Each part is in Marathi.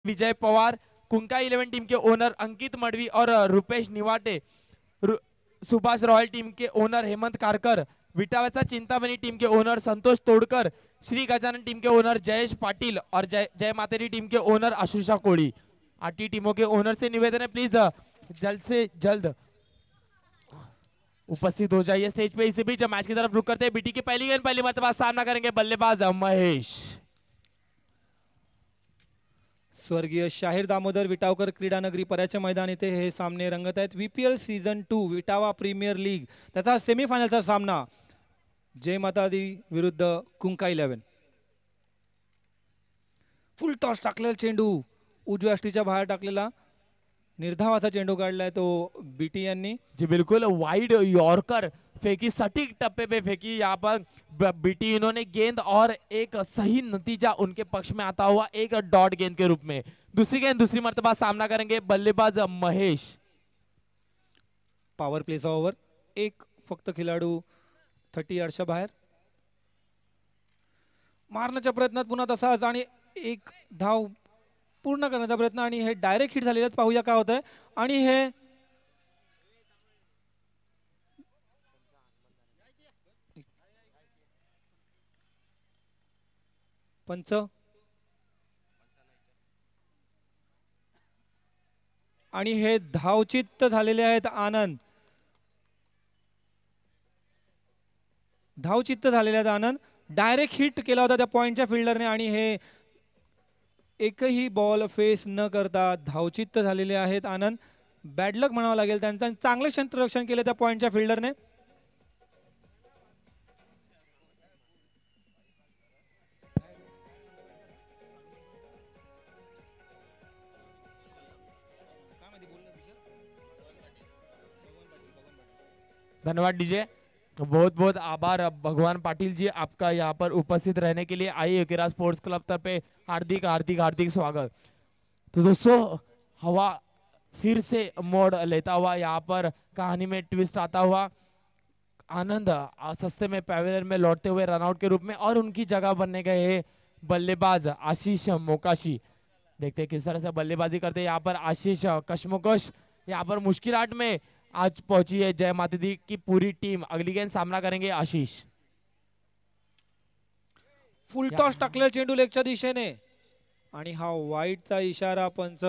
विजय पवार, कुंका 11 टीम के ओनर अंकित मडवी और रुपेश निवाटे, सुभाष रॉयल टीम के ओनर हेमंत कारकर, विटावाचा चिंतामणी टीम के ओनर संतोष तोडकर, श्री गजानन टीम के ओनर जयेश पाटिल और जय मातेरी टीम के ओनर आशुषा कोड़ी। 8 टीमों के ओनर से निवेदन है, प्लीज जल्द से जल्द उपस्थित हो जाइए स्टेज पे। इसी बीच मैच की तरफ रुक करते हैं। बीटी की पहली गेंद पहली मरतबा सामना करेंगे बल्लेबाज महेश। स्वर्गीय शाहीर दामोदर विटावकर क्रीडा नगरी पर्याच्या मैदान इथे हे सामने रंगत आहेत। VPL season 2 Vitawa premier league त्याचा सेमीफायनलचा सामना जय माता दी विरुद्ध कुंका 11। फुल टॉस टाकलेला चेंडू उजव्या अष्टीच्या बाहेर टाकलेला, निर्धावाचा चेंडू काढलाय तो बीटी यांनी। जी बिल्कुल वाइड यॉर्कर फेंकी, सटीक टप्पे पे फेंकी यहाँ पर बीटी। इन्होंने गेंद और एक सही नतीजा उनके पक्ष में आता हुआ एक डॉट गेंद के रूप में। दूसरी गेंद दूसरी मर्तबा सामना करेंगे बल्लेबाज महेश। पॉवर प्लेचा ओव्हर, एक फक्त खेळाडू 30 यार्डच्या बाहेर। मारण्याच्या प्रयत्नात पुन्हा तसाच आणि एक धाव पूर्ण करण्याचा प्रयत्न आणि हे डायरेक्ट हिट झालेलं पाहूया काय होतंय। आणि हे पंच आणि हे धावचित्त झालेले आहेत आनंद, धावचित्त झालेले आहेत आनंद। डायरेक्ट हिट केला होता त्या पॉइंटच्या फिल्डरने आणि हे एकही बॉल फेस न करता धावचित्त झालेले आहेत आनंद। बॅड लक म्हणावं लागेल त्यांचं, चांगलं क्षेत्ररक्षण केलं त्या पॉइंटच्या फिल्डरने। धन्यवाद डीजे, बहुत बहुत आभार भगवान पाटिल जी आपका यहाँ पर उपस्थित रहने के लिए। आइए किरा स्पोर्ट्स क्लब तरफ पे हार्दिक हार्दिक हार्दिक स्वागत। तो दोस्तों हवा फिर से मोड़ लेता हुआ यहाँ पर कहानी में ट्विस्ट आता हुआ आनंद सस्ते में पैवेलियन में लौटते हुए रनआउट के रूप में और उनकी जगह बनने गए बल्लेबाज आशीष मोकाशी। देखते हैं किस तरह से बल्लेबाजी करते हैं यहाँ पर आशीष। कशमकश यहाँ पर मुश्किलात में आज पहुंची है जय माता दी की पूरी टीम। अगली गेंद सामना करेंगे आशीष। फुल टॉस टाकलेला चेंडू लेगच्या दिशेने आणि हा वाईटचा इशारा पंच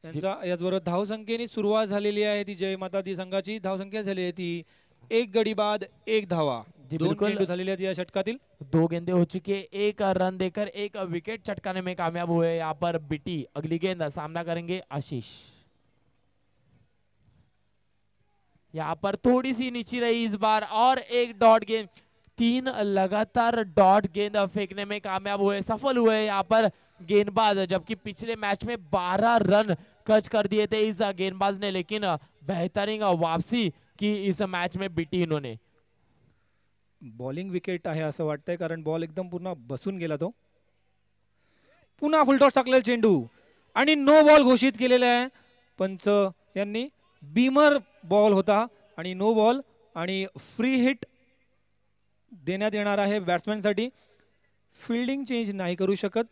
यांचा। याचबरोबर धावसंख्येने सुरुवात झालेली आहे ती जय माता दी संघाची। धावसंख्या झाली आहे ती 1 गडी बाद 1 धावा। 2 चेंडू झालेले आहेत या षटकातील। 2 गेंदे हो चुकी है, 1 रन देकर 1 विकेट चटकाने में कामयाब हुए यहाँ पर बीटी। अगली गेंद सामना करेंगे आशीष। यहाँ पर थोड़ी सी नीची रही इस बार और एक डॉट गेंद। 3 लगातार डॉट गेंद फेंकने में कामयाब हुए, सफल हुए यहाँ पर गेंदबाज। जबकि पिछले मैच में 12 रन कच कर दिए थे इस गेंदबाज ने, लेकिन बेहतरीन वापसी की इस मैच में बीटी इन्होंने। बॉलिंग विकेट आहे असं वाटतंय कारण बॉल एकदम पूर्ण बसून गेला तो। पुन्हा फुल टॉस टाकलेला चेंडू आणि नो बॉल घोषित केलेला आहे पंच यांनी। बीमर बॉल होता आणि नो बॉल आणि फ्री हिट देण्यात येणार आहे बॅट्समॅनसाठी। फील्डिंग चेंज नाही करू शकत,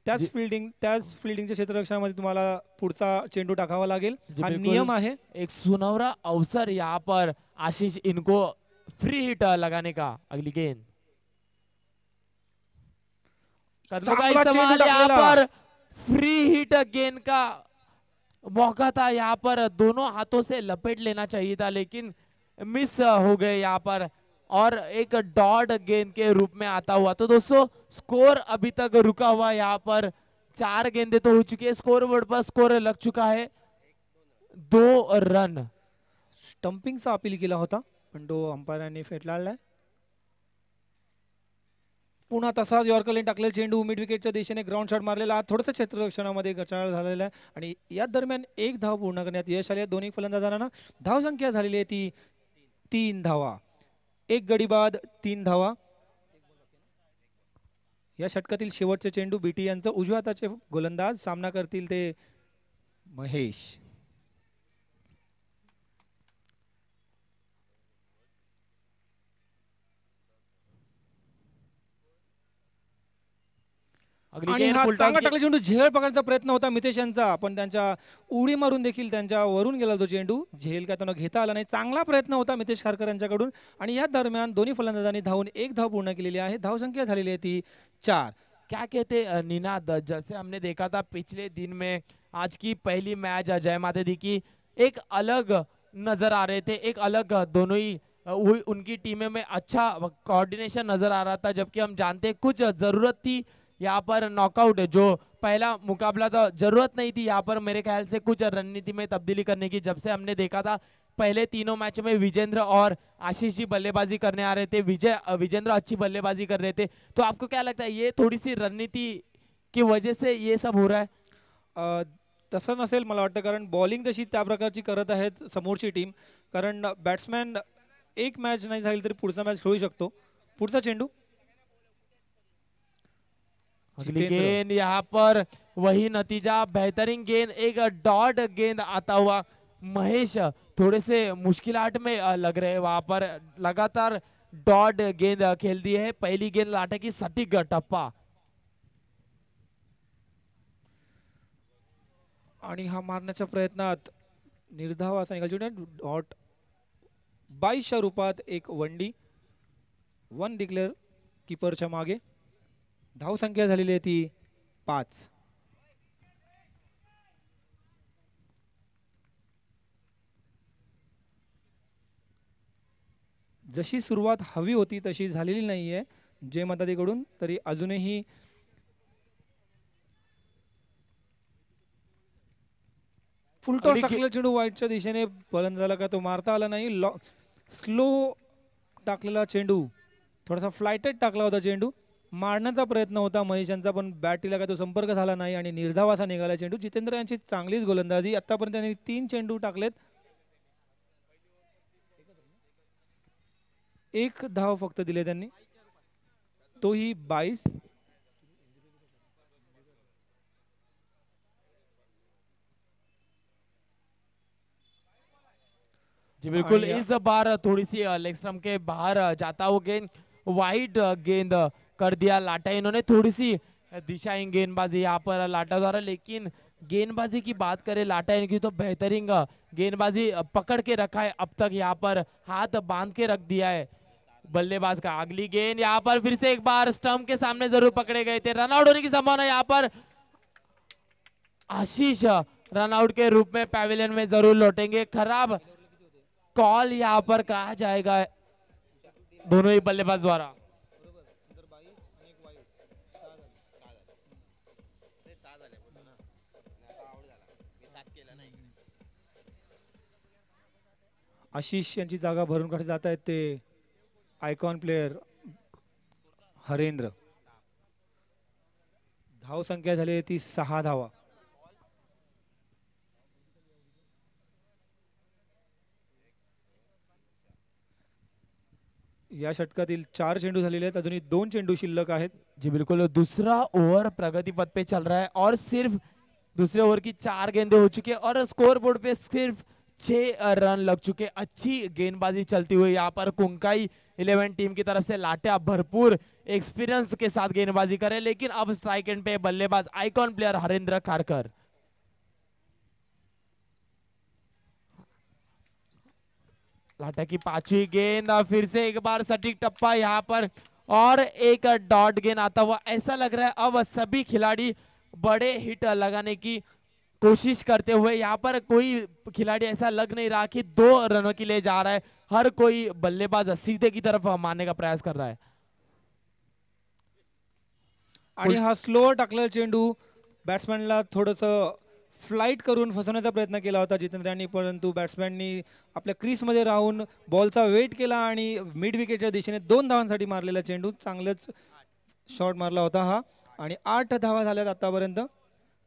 त्याच फील्डिंगच्या क्षेत्ररक्षणामध्ये तुम्हाला पुढचा चेंडू टाकावा लागेल, हा नियम आहे। एक सुनहरा अवसर यहाँ पर आशीष इनको फ्री हिट लगाने का। अगली गेंद कदमों का इस्तेमाल, यहाँ पर फ्री हिट गेंद का मौका था। यहाँ पर दोनों हाथों से लपेट लेना चाहिए था लेकिन मिस हो गए यहाँ पर और एक डॉट गेंद के रूप में आता हुआ। तो दोस्तों स्कोर अभी तक रुका हुआ यहाँ पर। 4 गेंदे तो हो चुकी है, स्कोर बोर्ड पर स्कोर लग चुका है 2 रन। स्टंपिंगचा अपील केला होता पण तो अंपायरांनी फेटाळलाय। पुन्हा तसाच यॉर्कर लाईन टाकलेला चेंडू मिड विकेटच्या दिशेने ग्राउंड शॉट मारलेला, थोडंसं क्षेत्ररक्षणामध्ये गचाळ झालेला आहे आणि या दरम्यान 1 धाव पूर्ण करण्यात यश आले। दोन्ही फलंदाजांना धावसंख्या झालेली आहे ती 3 धावा। 1 गडी बाद 3 धावा। या षटकातील शेवटचे चेंडू बीटी यांचं उजव्या हाताचे गोलंदाज सामना करतील ते महेश। अगली आणि गेंद हा फुल चांगला टॉस टाकला चेंडू, झेल पकडण्याचा प्रयत्न होता मितेश यांचा, पण त्यांच्या उडी मारून देखील त्यांच्या वरून गेला तो चेंडू. झेल काय त्यांना घेता आला नाही. चांगला प्रयत्न होता मितेश खारकर यांच्याकडून आणि या दरम्यान दोन्ही फलंदाजांनी धावून एक धाव पूर्ण केलेली आहे. धावसंख्या झालेली आहे ती 4. क्या कहते निनाद, जैसे हमने देखा था पिछले दिन में, आज की पहली मैच जय माता दी की एक अलग नजर आ रहे थे, एक अलग दोनों ही उनकी टीमें में अच्छा कोऑर्डिनेशन नजर आ रहा था, जबकि हम जानते हैं कुछ जरूरत थी यहाँ पर नॉकआउट जो पहला मुकाबला था, जरूरत नहीं थी यहाँ पर मेरे ख्याल से कुछ रणनीति में तब्दीली करने की। जब से हमने देखा था पहले तीनों मैच में विजेंद्र और आशीष जी बल्लेबाजी करने आ रहे थे, विजेंद्र अच्छी बल्लेबाजी कर रहे थे, तो आपको क्या लगता है ये थोडी सी रणनीति की वजह से ये सब हो रहा है? तसं नसेल मला वाटतं, कारण बॉलिंग तशी त्या प्रकारची करत आहेत समोरची टीम. कारण बॅट्समॅन एक मॅच नाही झाली तरी पुढचा मॅच खेळू शकतो. पुढचा चेंडू अगली जितेंद्र. गेंद यहाँ पर वही नतीजा, बेहतरीन गेंद, एक डॉट गेंद आता हुआ। महेश थोड़े से मुश्किलात में लग रहे हैं वहां पर, लगातार डॉट गेंद खेल दी है। पहली गेंद लाटे की सटीक टप्पा, आणि हा मारण्याच्या प्रयत्नात निर्धाव असा निघाला डॉट. 22च्या रूपात एक वनडी, वन डिक्लेअर कीपरच्या मागे. धावसंख्या झालेली आहे ती 5. जशी सुरुवात हवी होती तशी झालेली नाहीये जय मातादीकडून, तरी अजूनही फुलटॉस टाकलेला चेंडू वाईटच्या दिशेने, फलंदाजाला का तो मारता आला नाही. स्लो टाकलेला चेंडू, थोडासा फ्लायटेड टाकला होता चेंडू, मारण्याचा प्रयत्न होता महेश यांचा, पण बॅटीला का तो संपर्क झाला नाही आणि निर्धाव असा निघाला चेंडू. जितेंद्र यांची चांगलीच गोलंदाजी, आतापर्यंत त्यांनी 3 चेंडू टाकलेत, 1 धाव फक्त दिले त्यांनी, तोही 22. जी बिल्कुल, इस बार थोड़ी सी लेग स्टंप के बाहर जाता हुआ गेंद, वाइड गेंद कर दिया लाटा। इन्होंने थोड़ी सी दिशा इन गेंदबाजी यहाँ पर लाटा द्वारा, लेकिन गेंदबाजी की बात करें लाटा इनकी तो बेहतरीन गेंदबाजी पकड़ के रखा है अब तक, यहाँ पर हाथ बांध के रख दिया है बल्लेबाज का। अगली गेंद यहाँ पर फिर से एक बार स्टंप के सामने जरूर पकड़े गए थे, रनआउट होने की संभावना यहाँ पर। आशीष रनआउट के रूप में पैविलियन में जरूर लौटेंगे, खराब कॉल यहाँ पर कहा जाएगा दोनों ही बल्लेबाज द्वारा। आशिष यांची जागा भरून काढली जात आहेत ते आयकॉन प्लेयर हरेंद्र. धाव संख्या झाली ती 6 धावा. या षटकातील 4 चेंडू झालेले आहेत, अजूनही 2 चेंडू शिल्लक आहेत. जी बिल्कुल, दूसरा ओवर प्रगति पथ पे चल रहा है और सिर्फ दूसरे ओवर की 4 गेंदें हो चुकी है और स्कोर बोर्ड पे सिर्फ 6 रन लग चुके। अच्छी गेंदबाजी चलती हुई यहाँ पर कुंकाई 11 टीम की तरफ से लाटे भरपूर एक्सपीरियंस के साथ गेंदबाजी करे, लेकिन अब स्ट्राइक एंड पे बल्लेबाज आइकॉन प्लेयर हरेंद्र खारकर। लाटा की 5वीं गेंद, फिर से एक बार सटीक टप्पा यहाँ पर और एक डॉट गेंद आता हुआ। ऐसा लग रहा है अब सभी खिलाड़ी बड़े हिट लगाने की कोशिश करते हुए, यहाँ पर कोई खिलाड़ी ऐसा लग नहीं रहा कि 2 रनों के लिए जा रहा है, हर कोई बल्लेबाज सीधे की तरफ मारने का प्रयास कर रहा है। आणि हा स्लो टाकलेला चेंडू बॅट्समॅनला थोडंसं फ्लाइट करून फसवण्याचा प्रयत्न केला होता जितेंद्र यांनी, परंतु बॅट्समॅननी आपल्या क्रीजमध्ये राहून बॉलचा वेट केला आणि मिड विकेटच्या दिशेने 2 धावांसाठी मारलेला चेंडू, चांगलंच शॉट मारला होता हा. आणि 8 धावा झाल्यात आतापर्यंत.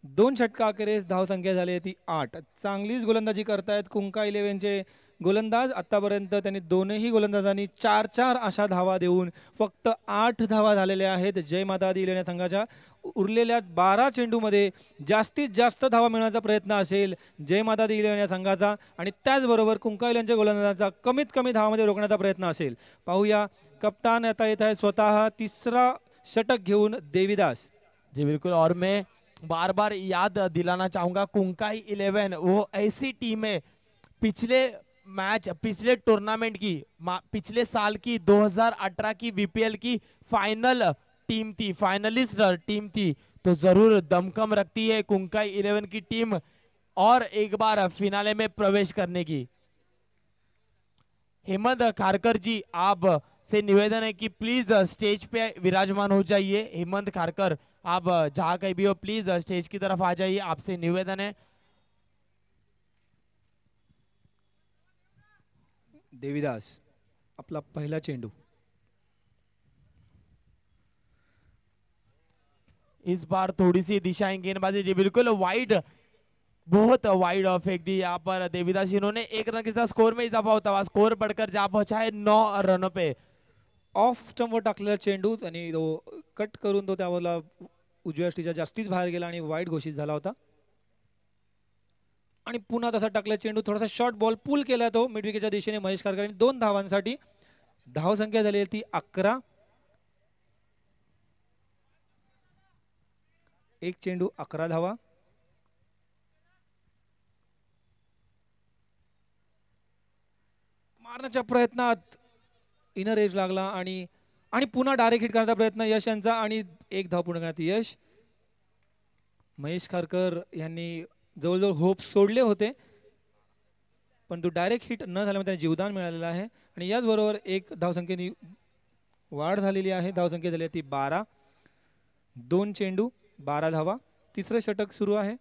2 षटका अखेरीस धावसंख्या झाली आहे ती 8. चांगलीच गोलंदाजी करतायत कुंका 11चे गोलंदाज. आतापर्यंत त्यांनी दोनही गोलंदाजांनी 4-4 अशा धावा देऊन फक्त 8 धावा झालेल्या आहेत. जय माता दी इलेव्हन संघाच्या उरलेल्या 12 चेंडूमध्ये जास्तीत जास्त धावा मिळवण्याचा प्रयत्न असेल जय माता दी इलेव्हन या संघाचा, आणि त्याचबरोबर कुंका 11च्या गोलंदाजांचा कमीत कमी धावामध्ये रोखण्याचा प्रयत्न असेल. पाहूया कप्तान आता येत आहे स्वतः, 3रा षटक घेऊन देवीदास. जी बिल्कुल, और मैं बार बार याद दिलाना चाहूंगा, कुंकाई 11 वो ऐसी टीम है, पिछले मैच, पिछले टूर्नामेंट की, पिछले साल की 2018 की वीपीएल की फाइनल टीम थी, फाइनलिस्ट टीम थी। तो जरूर दमखम रखती है कुंकाई 11 की टीम और एक बार फिनाले में प्रवेश करने की। हेमंत खारकर जी, आप से निवेदन है कि प्लीज स्टेज पे विराजमान हो जाइए। हेमंत खारकर, आप जहाँ कहीं भी हो प्लीज स्टेज की तरफ आ जाइए, आपसे निवेदन है। देवीदास, आपला पहिला चेंडू। इस बार थोड़ी सी दिशाएं गेंदबाजी, जी बिल्कुल वाइड, बहुत वाइड फेंक दी यहाँ पर देवीदास। इन्होंने एक रन के साथ स्कोर में इजाफा होता हुआ स्कोर बढ़कर जा पहुंचा है 9 रनों पे। ऑफ स्टंपवर टाकलेला चेंडू आणि तो कट करून तो त्याला उजव्या यष्टीच्या जास्तीच बाहेर गेला आणि वाईड घोषित झाला होता. आणि पुन्हा तसा टाकला चेंडू, थोडासा शॉर्ट बॉल पुल केला तो मिड विकेटच्या दिशेने महेश खारकर. 2 धावांसाठी धाव संख्या झाली ती 11. एक चेंडू 11 धावा. मारण्याच्या प्रयत्नात इनर एज लागला आणि आणि पुन्हा डायरेक्ट हिट करण्याचा प्रयत्न यश यांचा आणि एक धाव पूर्ण करण्यात यश. महेश खारकर यांनी जवळजवळ होप सोडले होते, पण तो डायरेक्ट हिट न झाल्यामुळे त्यांना जीवदान मिळालेलं आहे. आणि याचबरोबर एक धावसंख्येने वाढ झालेली आहे. धावसंख्या झाली ती 12. 2 चेंडू 12 धावा. तिसरं षटक सुरू आहे.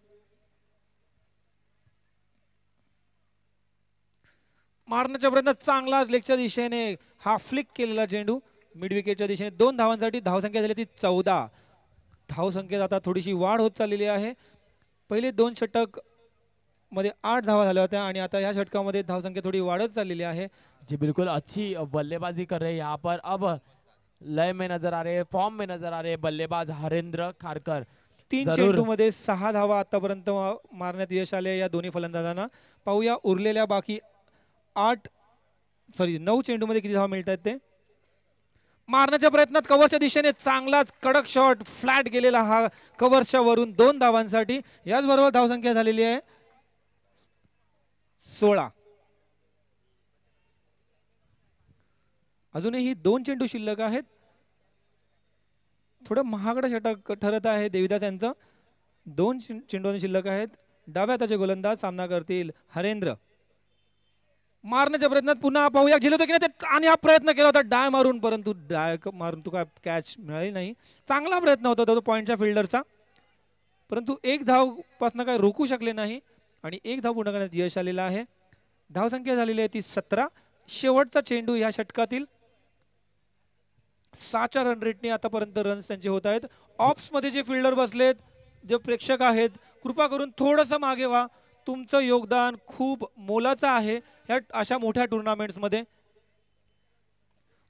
मारण्याच्या प्रयत्नात चांगला लेगच्या दिशेने हा फ्लिक केलेला चेंडू मिड विकेटच्या दिशेने 2 धावांसाठी धावसंख्या झाली ती 14. धावसंख्येत आता थोडीशी वाढ होत चाललेली आहे. पहिले 2 षटक मध्ये 8 धावा झाल्या होत्या आणि आता या षटकामध्ये धावसंख्या थोडी वाढत चाललेली आहे. जी बिल्कुल, अच्छी बल्लेबाजी कर रहे हैं यहाँ पर। अब लय में नजर आ रहे हैं, फॉर्म में नजर आ रहे हैं बल्लेबाज हरेंद्र खारकर। 3 चेंडू मध्ये 6 धावा आतापर्यंत मारण्यात यश आले या दोन्ही फलंदाजांना. पाहूया उरलेल्या बाकी 9 चेंडू मध्ये किती धावा मिळतात ते. मारण्याच्या प्रयत्नात कव्हरच्या दिशेने चांगलाच कडक शॉट फ्लॅट गेलेला हा कव्हरच्या वरून 2 धावांसाठी. याचबरोबर धावसंख्या झालेली आहे 16. अजूनही 2 चेंडू शिल्लक आहेत. थोडं महागडं षटक ठरत आहे देवीदास यांचं. 2 चेंडू शिल्लक आहेत. डाव्या हाताचे गोलंदाज सामना करतील हरेंद्र. मारण्याच्या प्रयत्नात पुन्हा पाहूया झेलतो की नाही ते, आणि हा प्रयत्न केला होता डाय मारून, परंतु डाय मारून तो काय कॅच मिळाली नाही. चांगला प्रयत्न होता तो पॉइंटच्या फिल्डरचा, परंतु एक धाव पासून काय रोखू शकले नाही आणि एक धाव पूर्ण करण्यात यश आलेलं आहे. धावसंख्या झालेली आहे ती 17. शेवटचा चेंडू या षटकातील. 6च्या रन रेटने आतापर्यंत रन्स त्यांचे होत आहेत. ऑप्स मध्ये जे फिल्डर बसलेत, जे प्रेक्षक आहेत, कृपा करून थोडंसं मागे व्हा. तुमचं योगदान खूप मोलाचं आहे या अशा मोठ्या टूर्नामेंट्स मध्ये.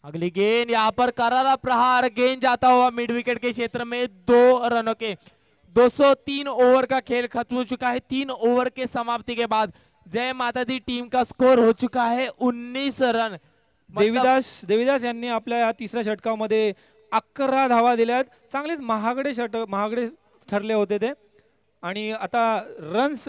अगली गेंद यहाँ पर करारा प्रहार, गेंद जाता हुआ मिड विकेट के क्षेत्र में 2 रनों के। 203 ओवर का खेल खत्म हो चुका है। 3 ओवर के समाप्ति के बाद जय माता दी टीम का स्कोर हो चुका है 19 रन। देवीदास यांनी आपल्या या तिसऱ्या षटकामध्ये 11 धावा दिल्यात. चांगलेच महागडे ठरले होते ते. आणि आता रन्स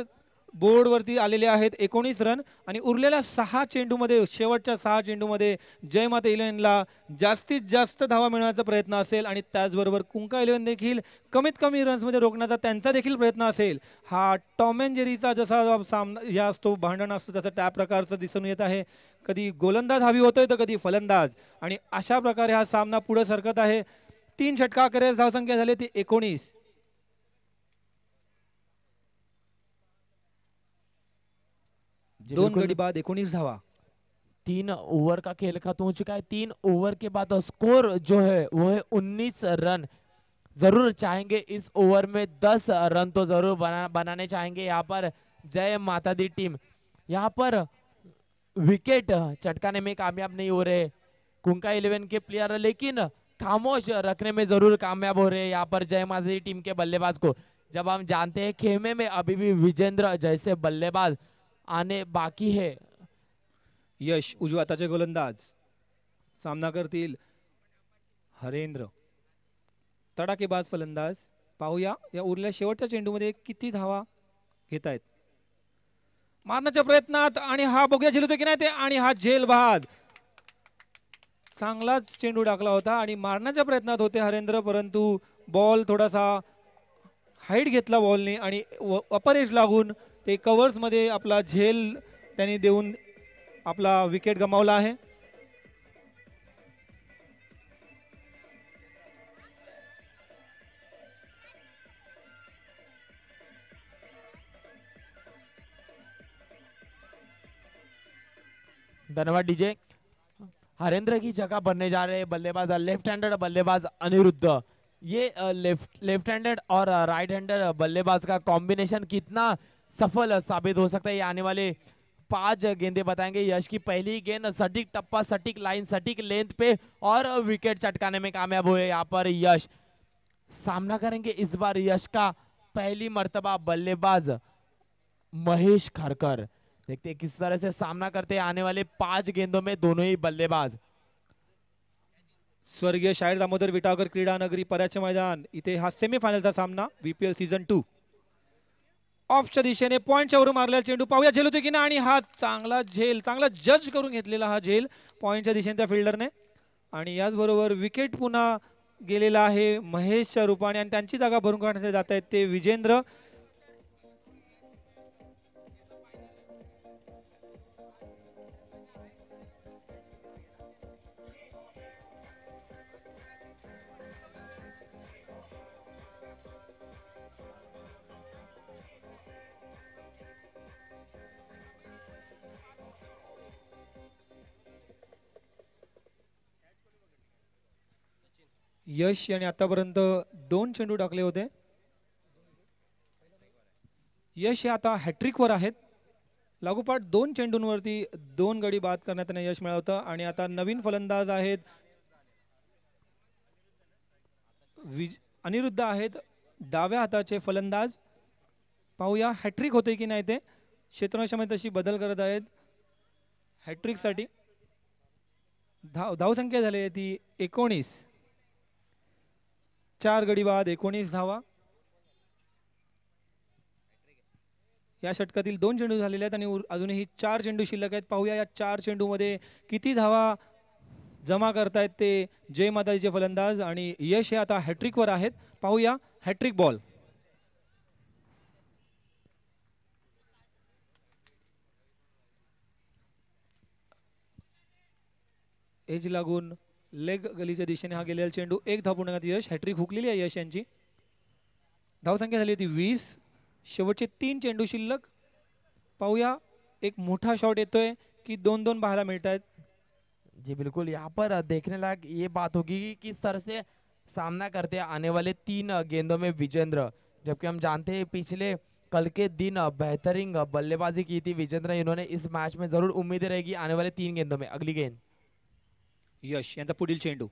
बोर्ड वरती आलेले आहेत 19 रन. आणि उरलेल्या 6 चेंडूमध्ये, शेवटच्या 6 चेंडूमध्ये जय माता 11ला जास्तीत जास्त धावा मिळवण्याचा प्रयत्न असेल आणि त्याचबरोबर कुंका 11 देखील कमीत कमी रन्समध्ये रोखण्याचा त्यांचा देखील प्रयत्न असेल. हा टॉम अँड जेरीचा जसा सामना या असतो, भांडण असतो, तसं त्या प्रकारचं दिसून येत आहे. कधी गोलंदाज हवी होतोय तर कधी फलंदाज, आणि अशा प्रकारे हा सामना पुढे सरकत आहे. 3 षटकाखेर धावसंख्या झाली ती 19. 2 गडी बाद 19 धावा. 3 ओवर का खेल खत्म हो चुका है। 3 ओवर के बाद स्कोर जो है वो है 19 रन। जरूर चाहेंगे इस ओवर में 10 रन तो जरूर बनाने चाहेंगे यहाँ पर जय माता दी टीम। यहाँ पर विकेट चटकाने में कामयाब नहीं हो रहे कुंका 11 के प्लेयर, लेकिन खामोश रखने में जरूर कामयाब हो रहे हैं यहाँ पर जय माता दी टीम के बल्लेबाज को। जब हम जानते हैं खेमे में अभी भी विजेंद्र जैसे बल्लेबाज आने बाकी है। यश उजव्या हाताचे गोलंदाज सामना करतील हरेंद्र. तडाकेबाज फलंदाज पाहूया या उरल्या शेवटच्या चेंडूमध्ये किती धावा घेत आहेत. मारण्याच्या प्रयत्नात आणि हा बघूया झेलतोय की नाही ते, आणि हा झेल बाद. चांगलाच चेंडू टाकला होता आणि मारण्याच्या प्रयत्नात होते हरेंद्र, परंतु बॉल थोडासा हाईट घेतला बॉलने आणि अपर एज लागून ते कव्हर्स मध्ये आपला झेल त्यांनी देऊन आपला विकेट गमावला आहे. धन्यवाद डीजे। हरेंद्र की जगह बनने जा रहे बल्लेबाज लेफ्ट हैंडेड बल्लेबाज अनिरुद्ध। ये लेफ्ट हैंडेड और राइट हैंडेड बल्लेबाज का कॉम्बिनेशन कितना सफल साबित हो सकता है, ये आने वाले 5 गेंदे बताएंगे। यश की पहली गेंद सटीक टप्पा, सटीक लाइन, सटीक लेंथ पे और विकेट चटकाने में कामयाब हुए यहाँ पर यश। सामना करेंगे इस बार यश का पहली मर्तबा बल्लेबाज महेश खरकर। देखते हैं किस तरह से सामना करते हैं आने वाले 5 गेंदों में दोनों ही बल्लेबाज। स्वर्गीय शाहीर दामोदर विटाकर क्रीडा नगरी पराचे मैदान इथे हा सेमीफायनलचा सामना VPL सीझन 2। ऑफच्या दिशेने पॉइंटच्या वर मारलेला चेंडू पाहूया झेल होते की नाही, आणि हा चांगला झेल, चांगला जज करून घेतलेला हा झेल पॉइंटच्या दिशेने त्या फिल्डरने। आणि याचबरोबर विकेट पुन्हा गेलेला आहे महेशच्या रूपाने आणि त्यांची जागा भरून काढण्यासाठी जात आहेत ते विजेंद्र। यश यांनी आतापर्यंत 2 चेंडू टाकले होते। यश हे आता हॅट्रिक वर आहेत। लागोपाठ 2 चेंडूंवरती 2 गडी बाद करण्यात त्यांना यश मिळवतं आणि आता नवीन फलंदाज आहेत अनिरुद्ध आहेत डाव्या हाताचे फलंदाज। पाहूया हॅट्रिक होते की नाही ते, क्षेत्ररक्षणामध्ये तशी बदल करत आहेत हॅट्रिक साठी। धावसंख्या झाली आहे ती 19, 4 गडी बाद 19 धावा। या षटकातील 2 चेंडू झालेले आहेत आणि अजूनही 4 चेंडू शिल्लक आहेत। पाहूया या 4 चेंडूमध्ये किती धावा जमा करतायत ते जय माताजीचे फलंदाज, आणि यश हे आता हॅट्रिक वर आहेत। पाहूया हॅट्रिक बॉल। एज लागून लेग गलीच्या दिशेने हा गेलेला चेंडू, 1 धाव पूर्ण करत यश। हॅट्रिक हुकलेली आहे यश यांची। धावसंख्या झाली ती 20, शेवटचे 3 चेंडू शिल्लक। पाहूया एक मोठा शॉट येतोय की 2-2 पाहायला मिळत आहेत। जी बिल्कुल, यहाँ पर देखने लायक ये बात होगी कि किस तरह से सामना करते हैं आने वाले 3 गेंदों में विजेंद्र। जबकि हम जानते हैं पिछले कल के दिन बेहतरीन बल्लेबाजी की थी विजेंद्र, इन्होंने इस मैच में जरूर उम्मीद रहेगी आने वाले 3 गेंदों में। अगली गेंद यश यांचा पुढील चेंडू,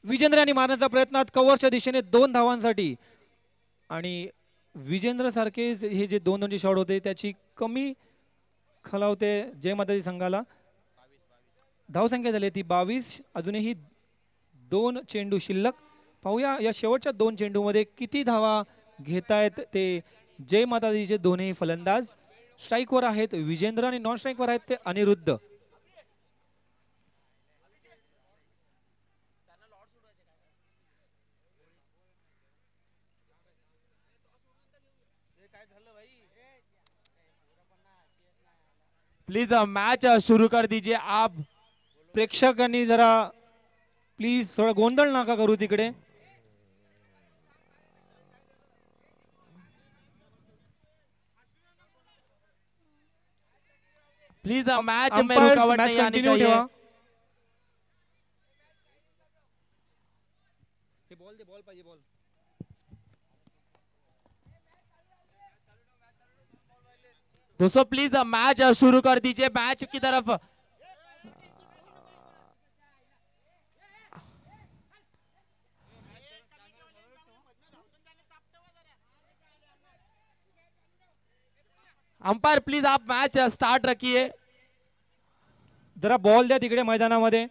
विजेंद्र यांनी मारण्याचा प्रयत्नात कव्हरच्या दिशेने 2 धावांसाठी, आणि विजेंद्र सारखे हे जे 2-2चे शॉट होते त्याची कमी खलावते जय माताजी संघाला। धावसंख्या झाली ती 22, अजूनही 2 चेंडू शिल्लक। पाहूया या शेवटच्या 2 चेंडूमध्ये किती धावा घेतायत ते जय माताजीचे दोन्ही फलंदाज। स्ट्राइक वर आहेत विजेंद्र आणि नॉन स्ट्राइक वर आहेत ते अनिरुद्ध। प्लीज मैच शुरू कर दीजिए आप। प्रेक्षकांनी जरा प्लीज थोड़ा गोंधळ नका करू तिकडे। प्लीज मैच में रुकावट नहीं आनी चाहिए। बॉल दे, बॉल पाहिजे, बॉल। दोस्तों प्लीज मैच शुरू कर दीजिए, मैच की तरफ। अंपायर प्लीज आप मैच स्टार्ट रखिए। जरा बॉल द्या तिकडे मैदानामध्ये,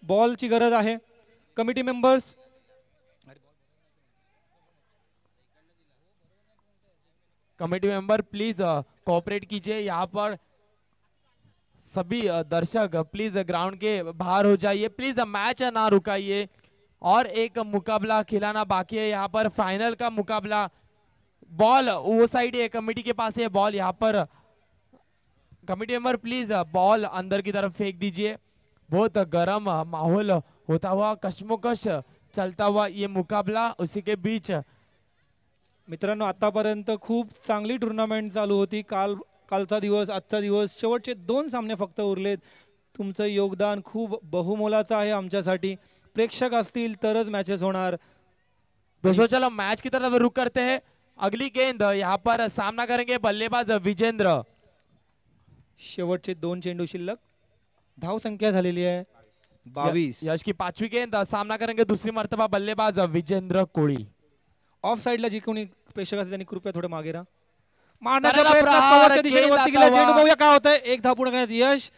बॉलची गरज आहे। Committee members committee member please cooperate कीजिए। यहाँ पर सभी दर्शक प्लीज ग्राउंड के बाहर हो जाइए, प्लीज मैच ना रुकाइए। और एक मुकाबला खिलाना बाकी है यहाँ पर, फाइनल का मुकाबला। बॉल वो साइड है, कमेटी के पास है बॉल। यहाँ पर कमेटी मेंबर प्लीज बॉल अंदर की तरफ फेंक दीजिए। बहुत गर्म माहौल होता हुआ, कश्मोकश चलता हुआ ये मुकाबला, उसी के बीच मित्रांनो आतापर्यंत खूप चांगली टुर्नामेंट चालू होती। कालचा दिवस, आजचा दिवस, शेवटचे 2 सामने फक्त उरलेत। तुमचं योगदान खूप बहुमोलाचं आहे आमच्यासाठी। प्रेक्षक असतील तरच मॅचेस होणार। दोस्तों चलो मैच की तरफ रुख करते हैं। अगली गेंद यहाँ पर सामना करेंगे बल्लेबाज विजेंद्र। शेवटचे 2 चेंडू शिल्लक, धाव संख्या झालेली आहे 22। यश की 5वीं गेंद, सामना करेंगे दूसरी मर्तबा बल्लेबाज विजेंद्र कोळी। ऑफ साइडला जी कोणी प्रेक्षक असतील त्यांनी कृपया थोडे मागे राहा। मारण्याचा करेला प्रयत्न, प्रहार, कव्हरच्या दिशेने गेंद वरती आता गेला चेंडू, हुआ। बघूया काय होतंय। एक धाव पूर्ण करण्यात यश।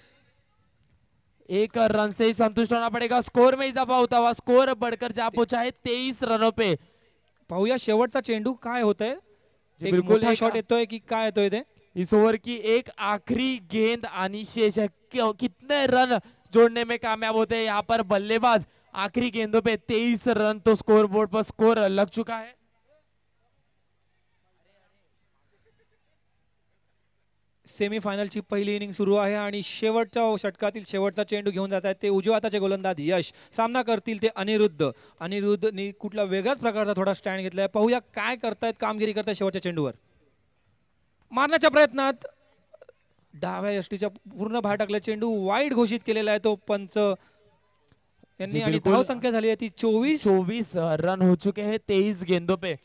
एक रन से ही संतुष्ट होना पड़ेगा। स्कोर में इजाफा होता हुआ स्कोर बढ़कर जा पहुंचा है 23 रनों पे। पाहूया शेवटचा चेंडू काय होतंय। जी, एक बिल्कुल मोठा एक- शॉट येतोय की काय येतोय ते। इस ओवर की एक आखिरी गेंद आनी शेष है। कितने रन जोड़ने में कामयाब होते हैं यहाँ पर बल्लेबाज। आखिरी गेंदों पे 23 रन तो स्कोर बोर्ड पर स्कोर लग चुका है। सेमीफायनलची पहिली इनिंग सुरू आहे आणि शेवटच्या षटकातील शेवटचा चेंडू घेऊन जात आहेत ते उजव्या हाताचे गोलंदाज यश। सामना करतील ते अनिरुद्ध। अनिरुद्धनी कुठला वेगळ्याच प्रकारचा थोडा स्टँड घेतलाय। पाहूया काय करतायत, कामगिरी करतायत शेवटच्या चेंडूवर। मारण्याच्या प्रयत्नात डाव्या यष्टीच्या पूर्ण बाहेर टाकला चेंडू, वाईड घोषित केलेला आहे तो पंच यांनी। आणि बिल्कुल। धाव संख्या झाली आहे ती 24। रन हो चुके हैं 23 गेंदों पे।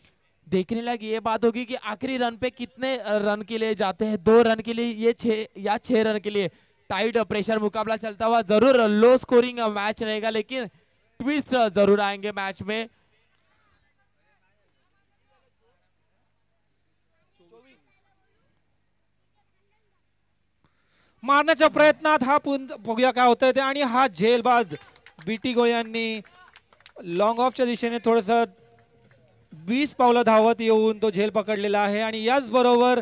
देखने लायक ये बात होगी कि आखिरी रन पे कितने रन के लिए जाते हैं। 2 रन के लिए ये 6 रन के लिए। टाइट प्रेशर मुकाबला चलता हुआ, जरूर लो स्कोरिंग मैच रहेगा, लेकिन ट्विस्ट जरूर आएंगे मैच में। मारण्याच्या प्रयत्नात हा बघूया काय होतंय ते। आणि हा झेलबाज बीटी गोळे यांनी लॉंग ऑफच्या दिशेने थोडस 20 पावलं धावत येऊन तो झेल पकडलेला आहे। आणि याच बरोबर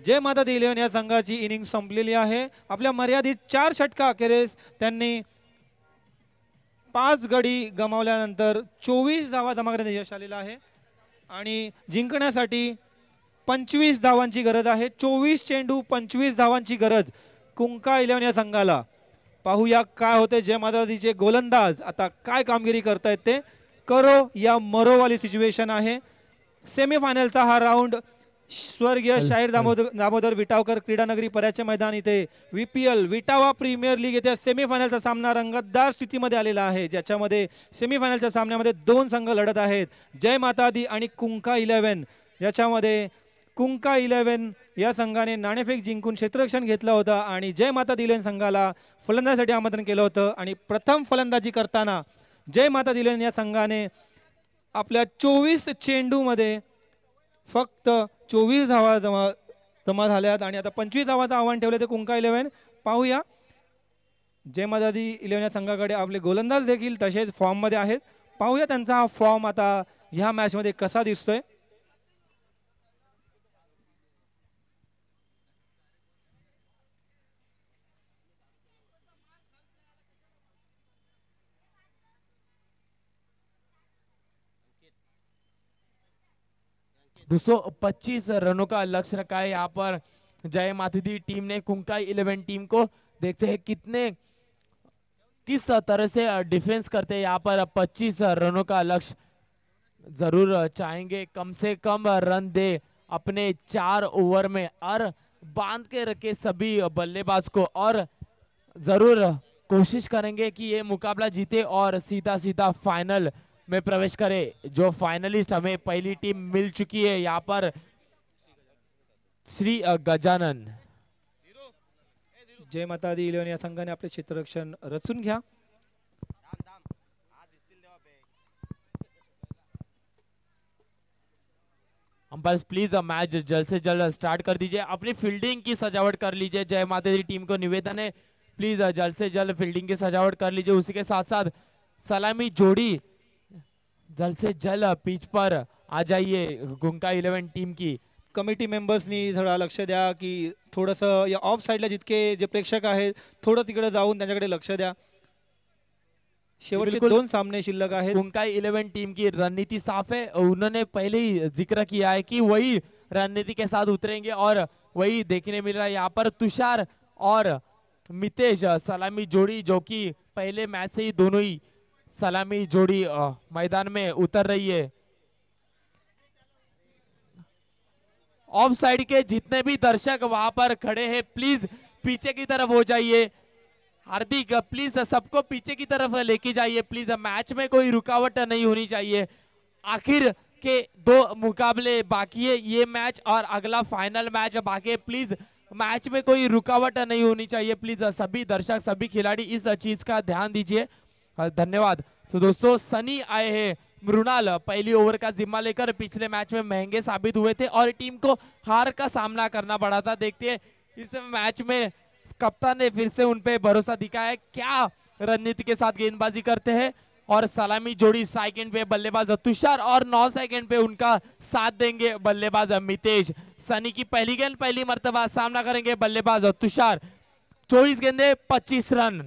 जय माता दी 11 या संघाची इनिंग संपलेली आहे। आपल्या मर्यादित 4 षटका अखेरीस त्यांनी 5 गडी गमावल्यानंतर 24 धावा जमा करण्यात यश आलेलं आहे। आणि जिंकण्यासाठी 25 धावांची गरज आहे। 24 चेंडू 25 धावांची गरज कुंका 11 या संघाला। पाहूया काय होते। जय माता दीचे गोलंदाज आता काय कामगिरी करतायत ते। करो या मरो वाली सिच्युएशन आहे। सेमीफायनलचा हा राउंड स्वर्गीय शाहीर दामोदर विटावकर क्रीडानगरी पर्याचे मैदान इथे VPL विटावा प्रीमियर लीग येथे सेमीफायनलचा सामना रंगतदार स्थितीमध्ये आलेला आहे, ज्याच्यामध्ये सेमीफायनलच्या सामन्यामध्ये 2 संघ लढत आहेत, जय माता दी आणि कुंका 11। याच्यामध्ये कुंका 11 या संघाने नाणेफेक जिंकून क्षेत्ररक्षण घेतलं होतं आणि जय माता दी 11 संघाला फलंदाजीसाठी आमंत्रण केलं होतं। आणि प्रथम फलंदाजी करताना जय माता दी 11 या संघाने आपल्या 24 चेंडूमध्ये फक्त 24 धावा जमा झाल्यात आणि आता 25 धावाचं आव्हान ठेवले ते कुंका 11। पाहूया जय माता दी 11 या संघाकडे आपले गोलंदाज देखील तसेच फॉर्म मध्ये आहेत। पाहूया त्यांचा हा फॉर्म आता ह्या मॅच मध्ये कसा दिसतोय। दोस्तों 25 रनों का लक्ष्य रखा है यहाँ पर जय माता दी टीम ने कुंका 11 टीम को। देखते हैं किस तरह से डिफेंस करते हैं यहाँ पर। 25 रनों का लक्ष्य जरूर चाहेंगे, कम से कम रन दे अपने 4 ओवर में और बांध के रखे सभी बल्लेबाज को, और जरूर कोशिश करेंगे कि ये मुकाबला जीते और सीधा सीधा फाइनल में प्रवेश करे। जो फाइनलिस्ट हमें पहली टीम मिल चुकी है यहाँ पर श्री गजानन। जय माता दी 11 या संघाने आपले क्षेत्ररक्षण रचून घ्या। अंपायर प्लीज मैच जल्द से जल्द स्टार्ट कर दीजिए, अपनी फील्डिंग की सजावट कर लीजिए। जय माता दी टीम को निवेदन है प्लीज जल्द से जल्द फील्डिंग की सजावट कर लीजिए। उसी के साथ साथ सलामी जोड़ी जल्द से जल्द पिच पर आ जाइए कुंका 11 टीम की। कमिटी मेंबर्सनी थोडा लक्ष द्या की थोडंसं या ऑफ साईडला जितके जे प्रेक्षक आहेत थोडं तिकडे जाऊन त्यांच्याकडे लक्ष द्या. शेवटचे बिल्कुल. 2 सामने शिल्लक आहेत. उनका 11 टीम की रणनीति साफ है. उन्होंने पहले ही जिक्र किया है कि वही रणनीति के साथ उतरेंगे और वही देखने मिल रहा है यहाँ पर. तुषार और मितेश सलामी जोड़ी जो कि पहले मैच से ही दोनों ही सलामी जोड़ी मैदान में उतर रही है. ऑफ साइड के जितने भी दर्शक वहां पर खड़े हैं प्लीज पीछे की तरफ हो जाइए. हार्दिक प्लीज सबको पीछे की तरफ लेके जाइए प्लीज. मैच में कोई रुकावट नहीं होनी चाहिए. आखिर के 2 मुकाबले बाकी है, ये मैच और अगला फाइनल मैच बाकी है. प्लीज मैच में कोई रुकावट नहीं होनी चाहिए. प्लीज सभी दर्शक सभी खिलाड़ी इस चीज का ध्यान दीजिए. धन्यवाद. तो दोस्तों सनी आए हैं. मृणाल पहली ओवर का जिम्मा लेकर पिछले मैच में महंगे साबित हुए थे और टीम को हार का सामना करना पड़ा था. देखते हैं इस मैच में कप्तान ने फिर से उन पे भरोसा दिखाया है. क्या रणनीति के साथ गेंदबाजी करते हैं. और सलामी जोड़ी सेकंड पे बल्लेबाज तुषार और 9 सेकंड पे उनका साथ देंगे बल्लेबाज मितेश. सनी की पहली गेंद पहली मर्तबा सामना करेंगे बल्लेबाज तुषार. 24 गेंदे 25 रन.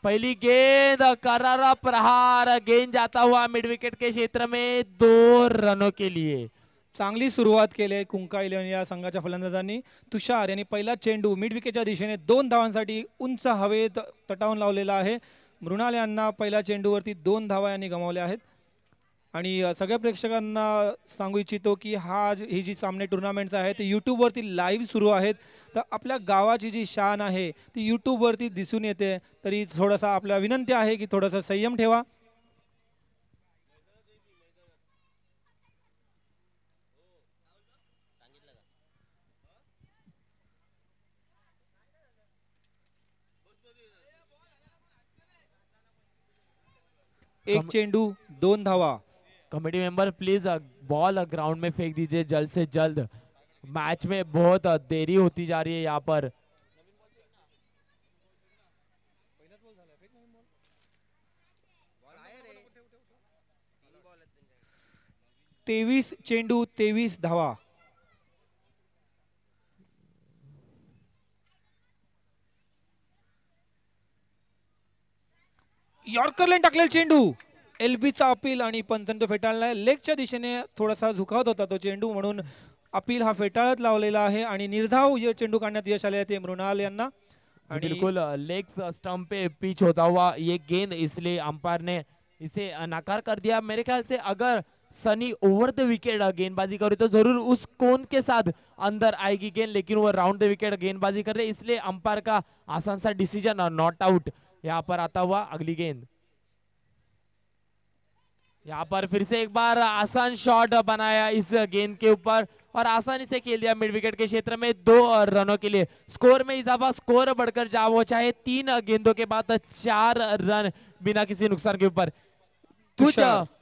पहली गेंद करारा प्रहार. गेंद जाता हुआ मिड विकेट के क्षेत्र में 2 रनों के लिए. चांगली सुरुवात केली आहे कुंका 11 या संघाच्या फलंदाजांनी. तुषार यांनी पहिला चेंडू मिड विकेटच्या दिशेने 2 धावांसाठी उंच हवेत तटावून लावलेला आहे. मृणाल यांना पहिल्या चेंडूवरती 2 धावा यांनी गमावल्या आहेत. आणि सगळ्या प्रेक्षकांना सांगू इच्छितो की ही जी सामने टुर्नामेंट्स आहेत ते यूट्यूबवरती लाईव्ह सुरू आहेत. तर आपल्या गावाची जी शान आहे ती यूट्यूबवरती दिसून येते. तरी थोडासा आपल्या विनंती आहे की थोडासा संयम ठेवा. एक चेंडू 2 धावा. Committee member please ball ground में फेंक दीजिए जल्द से जल्द. मैच में बहुत देरी होती जा रही है यहाँ पर. तेवीस चेंडू 23 धावा. यॉर्करला टाकलेला चेंडू. एलबीचा अपील आणि पंचांनी तो फेटाळलाय. लेगच्या दिशेने थोडासा झुकावत होता तो चेंडू म्हणून अपील हा फेटाळत लावलेला आहे आणि निर्धाव चेंडू काढण्यात यश आले ते मृणाल यांना. बिल्कुल लेग स्टंप पे पिच होता हुआ ये गेंद इसलिए अंपायर ने इसे नकार कर दिया. मेरे ख्याल से अगर सनी ओवर द विकेट गेंदबाजी करे तो जरूर उस कोन के साथ अंदर आएगी गेंद, लेकिन वो राउंड द विकेट गेंदबाजी कर रहे इसलिए अंपायर का आसान सा डिसीजन नॉट आउट यहाँ पर आता हुआ. अगली गेंद यहाँ पर फिर से एक बार आसान शॉट बनाया इस गेंद के ऊपर और आसानी से खेल दिया मिड विकेट के क्षेत्र में 2 रनों के लिए. स्कोर में इजाफा. स्कोर बढ़कर जा वो चाहे 3 गेंदों के बाद 4 रन बिना किसी नुकसान के ऊपर. कुछ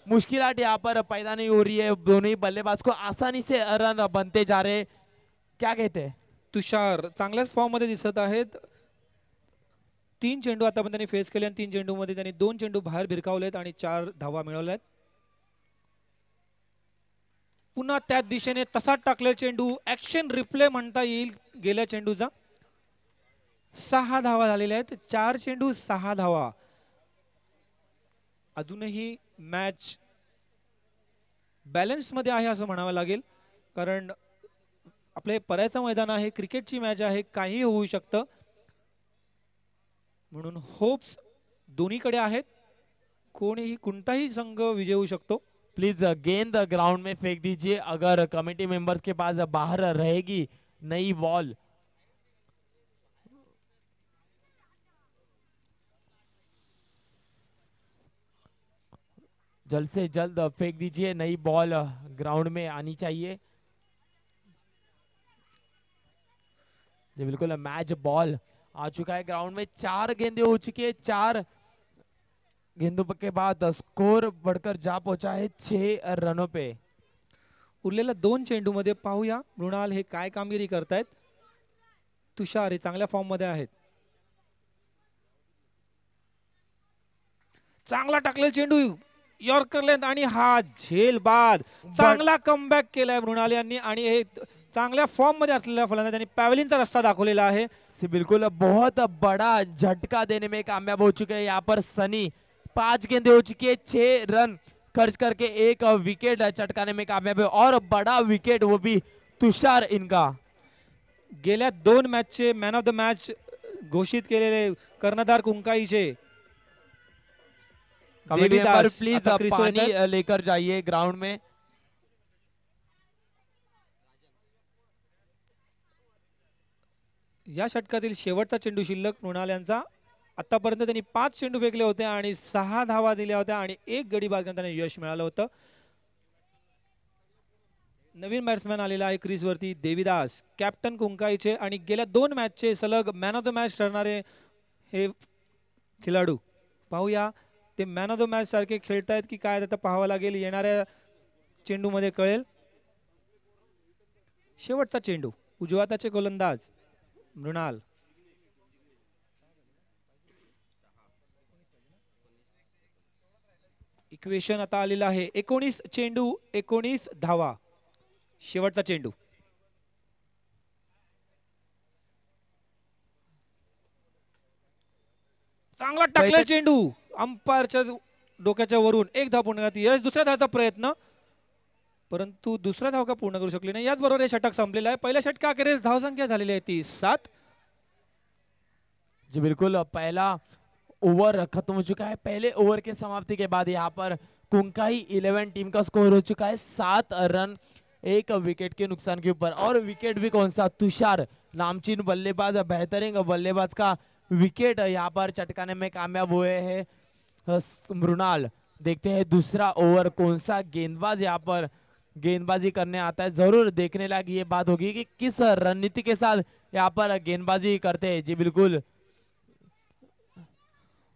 मुश्किलात यहाँ पर पैदा नहीं हो रही है. दोनों ही बल्लेबाज को आसानी से रन बनते जा रहे. क्या कहते हैं. तुषार चांगल्याच फॉर्म मध्ये दिसत आहेत. 3 चेंडू आता पण त्यांनी फेस केले आणि 3 चेंडू मध्ये त्यांनी 2 चेंडू बाहेर भिरकावलेत आणि 4 धावा मिळवल्यात. पुन्हा त्याच दिशेने तसाच टाकले चेंडू. ऍक्शन रिप्ले म्हणता येईल गेल्या चेंडूचा. 6 धावा झालेल्या आहेत. 4 चेंडू 6 धावा. अजूनही मॅच बॅलन्स मध्ये आहे असं म्हणावं लागेल, कारण आपले पर्यायचं मैदान आहे, क्रिकेटची मॅच आहे, काही होऊ शकतं. म्हणून होप्स दोन्हीकडे आहेत. कोणीही कोणताही संघ विजय होऊ शकतो. प्लीज गेंद ग्राउंड में फेंक दीजिए. अगर कमेटी मेंबर्स के पास बाहर रहेगी नई बॉल. जल्द से जल्द फेंक दीजिए. नई बॉल ग्राउंड में आनी चाहिए. ये बिल्कुल मैच बॉल आ चुका है ग्राउंड में. 4 गेंदे हो चुकी है. 4 गेंदों के बाद स्कोर बढ़कर जा पहुंचा है 6 रनों पे. उरलेल्या 2 चेंडू मध्ये पाहूया मृणाल हे काय कामगिरी करतायत. तुषार हे चांगल्या फॉर्म मध्ये आहेत. चांगला टाकलेला चेंडू यॉर्कर लेंथ आणि हा झेल बाद. चांगला कमबॅक केलाय मृणाल यांनी आणि हे चांगल्या फॉर्म मध्ये असलेल्या फलंदाजांनी पॅव्हलिनचा रस्ता दाखवलेला आहे. बिल्कुल बहुत बड़ा झटका देने में कामयाब हो चुके हैं यहाँ पर सनी. 5 गेंदें हो चुकी है, 6 रन खर्च करके एक विकेट चटकाने में कामयाब है और बड़ा विकेट वो भी तुषार इनका. गेल्या 2 मॅचचे मॅन ऑफ द मॅच घोषित केलेले कर्णधार कुंकाईचे कमेटी मेंबर देवीदास प्लीज आता क्रीजवर पानी येतात. लेकर जाइए ग्राउंड में. या षटकातील शेवटचा चेंडू शिल्लक मृणाल यांचा. आतापर्यंत त्यांनी 5 चेंडू फेकले होते आणि 6 धावा दिल्या होत्या आणि 1 गडी बाद करताना यश मिळालं होतं. नवीन बॅट्समॅन आलेला आहे क्रीजवरती देवीदास, कॅप्टन कुंकाईचे आणि गेल्या 2 मॅचचे सलग मॅन ऑफ द मॅच ठरणारे हे खेळाडू. पाहूया ते मॅन ऑफ द मॅच सारखे खेळतायत की काय, आता पाहावं लागेल, येणाऱ्या चेंडूमध्ये कळेल. शेवटचा चेंडू उजव्या हाताचे गोलंदाज मृणाल. इक्वेशन आता आलेलं आहे 19 चेंडू 19 धावा. शेवटचा चेंडू चांगला टाकला चेंडू अंपायरच्या डोक्याच्या वरून. 1 धाव पूर्ण करते यश. दुसऱ्या धावाचा प्रयत्न, परंतु दुसरा धाव का पूर्ण करू शकले नाही. याचबरोबर हे षटक संपलेलं आहे. पहिल्या षटकाखेरीज धावसंख्या झालेली आहे ती 7. जी बिल्कुल, पहला ओवर खत्म हो चुका है. पहले ओवर के समाप्ति के बाद यहाँ पर कुंकाई 11 टीम का स्कोर हो चुका है 7 रन 1 विकेट के नुकसान के ऊपर. और विकेट भी कौन सा, तुषार नामचीन बल्लेबाज, बेहतरीन बल्लेबाज का विकेट यहाँ पर चटकाने में कामयाब हुए हैं मृणाल. देखते हैं दूसरा ओवर कौन सा गेंदबाज यहाँ पर गेंदबाजी करने आता है. जरूर देखने लायक ये बात होगी कि किस रणनीति के साथ यहाँ पर गेंदबाजी करते हैं. जी बिल्कुल,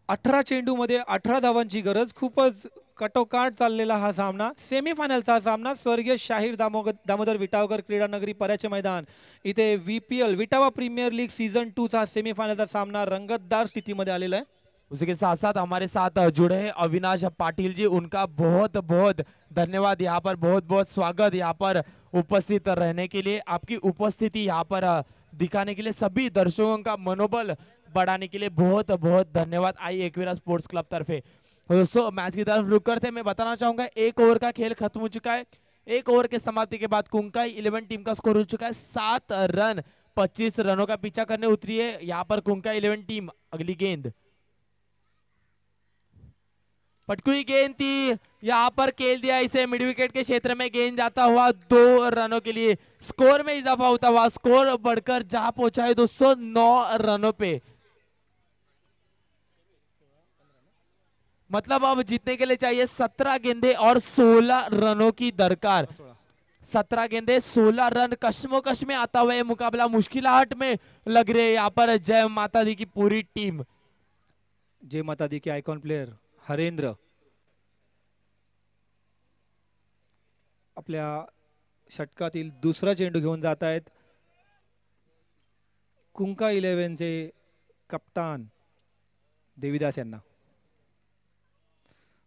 18 चेंडू मध्ये 18 धावांची गरज. खूपच कटोकाट चाललेला हा सामना. सेमीफायनलचा हा सामना स्वर्गीय शाहीर दामोदर विटावकर क्रीडा नगरी पर्याचे मैदान इथे VPL Vitawa premier league season 2 चा सेमीफायनलचा सामना रंगतदार स्थितीमध्ये आलेला आहे. उसी के साथ साथ हमारे साथ जुड़े हैं अविनाश पाटिल जी. उनका बहुत बहुत धन्यवाद, यहाँ पर बहुत बहुत स्वागत यहाँ पर उपस्थित रहने के लिए. आपकी उपस्थिति यहाँ पर दिखाने के लिए, सभी दर्शकों का मनोबल बढ़ाने के लिए बहुत बहुत धन्यवाद आई एकवीरा स्पोर्ट्स क्लब तरफे. दोस्तों मैच की तरफ रुक करते मैं बताना चाहूंगा 1 ओवर का खेल खत्म हो चुका है. 1 ओवर के समाप्ति के बाद कुंकाई 11 टीम का स्कोर हो चुका है 7 रन. 25 रनों का पीछा करने उतरी है यहाँ पर कुंकाई 11 टीम. अगली गेंद पटकुई गेंद थी, यहाँ पर खेल दिया इसे मिड विकेट के क्षेत्र में. गेंद जाता हुआ 2 रनों के लिए. स्कोर में इजाफा होता हुआ स्कोर बढ़कर जहां पहुंचा है 209 रनों पे. मतलब अब जीतने के लिए चाहिए 17 गेंदे और 16 रनों की दरकार. 17 गेंदे 16 रन. कश्मोकश में आता हुआ ये मुकाबला मुश्किलाहट में लग रही है यहाँ पर जय माता दी की पूरी टीम. जय माता दी के आयकॉन प्लेयर हरेंद्र आपल्या षटकातील दुसरा चेंडू घेऊन जात आहेत. कुंका 11 चे कप्तान देवीदास यांना.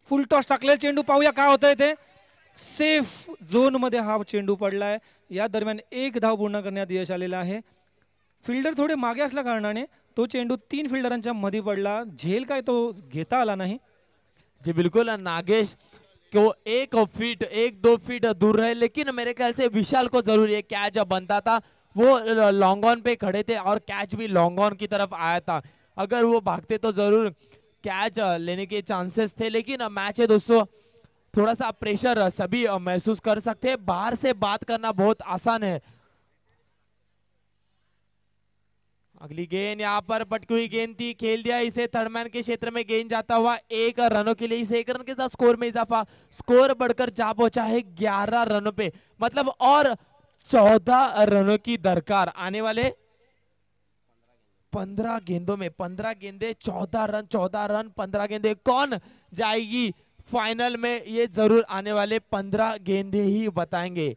फुल टॉस टाकलेला चेंडू. पाहूया काय होतंय ते. सेफ झोन मध्ये हा चेंडू पडलाय. या दरम्यान 1 धाव पूर्ण करण्यात यश आलेलं आहे. फिल्डर थोडे मागे असल्या कारणाने तो चेंडू 3 फिल्डरांच्या मध्ये पडला. झेल काय तो घेता आला नाही. जी बिल्कुल, नागेश को 1-2 फीट दूर रहे, लेकिन मेरे ख्याल से विशाल को जरूर ये कैच बनता था. वो लॉन्ग ऑन पे खड़े थे और कैच भी लॉन्ग ऑन की तरफ आया था. अगर वो भागते तो जरूर कैच लेने के चांसेस थे. लेकिन मैच है दोस्तों, थोड़ा सा प्रेशर सभी महसूस कर सकते हैं. बाहर से बात करना बहुत आसान है. अगली गेंद यहाँ पर पटकी हुई गेंद थी, खेल दिया इसे थर्डमैन के क्षेत्र में. गेंद जाता हुआ 1 रनों के लिए. इसे 1 रन के साथ स्कोर में इजाफा. स्कोर बढ़कर जा पहुंचा है 11 रनों पे. मतलब और 14 रनों की दरकार. आने वाले 15 गेंदों में 15 गेंदे 14 रन 14 रन 15 गेंदे. कौन जाएगी फाइनल में ये जरूर आने वाले 15 गेंदे ही बताएंगे.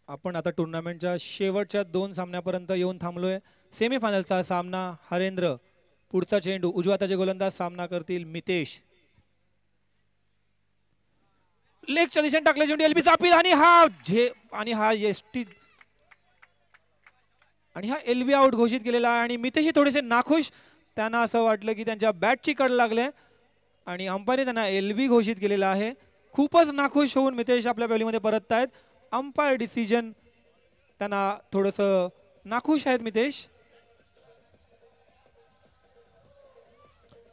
आपण आता टूर्नामेंटच्या शेवटच्या 2 सामन्यापर्यंत येऊन थांबलोय. सेमीफायनलचा सामना हरेंद्र. पुढचा चेंडू उजव्या हाताचे गोलंदाज सामना करतील मितेश. लेगच्या दिशेने टाकले चेंडू एलबीचा अपील आणि हा एसटी आणि हा एलबी आउट घोषित केलेला आहे आणि मितेशही थोडेसे नाखुश. त्यांना असं वाटलं की त्यांच्या बॅटची कड लागले आणि अंपायरने त्यांना एलबी घोषित केलेला आहे. खूपच नाखुश होऊन मितेश आपल्या बॅलीमध्ये परतत आहेत. अंपायर डिसिजन त्यांना थोडंसं नाखुश आहेत मितेश.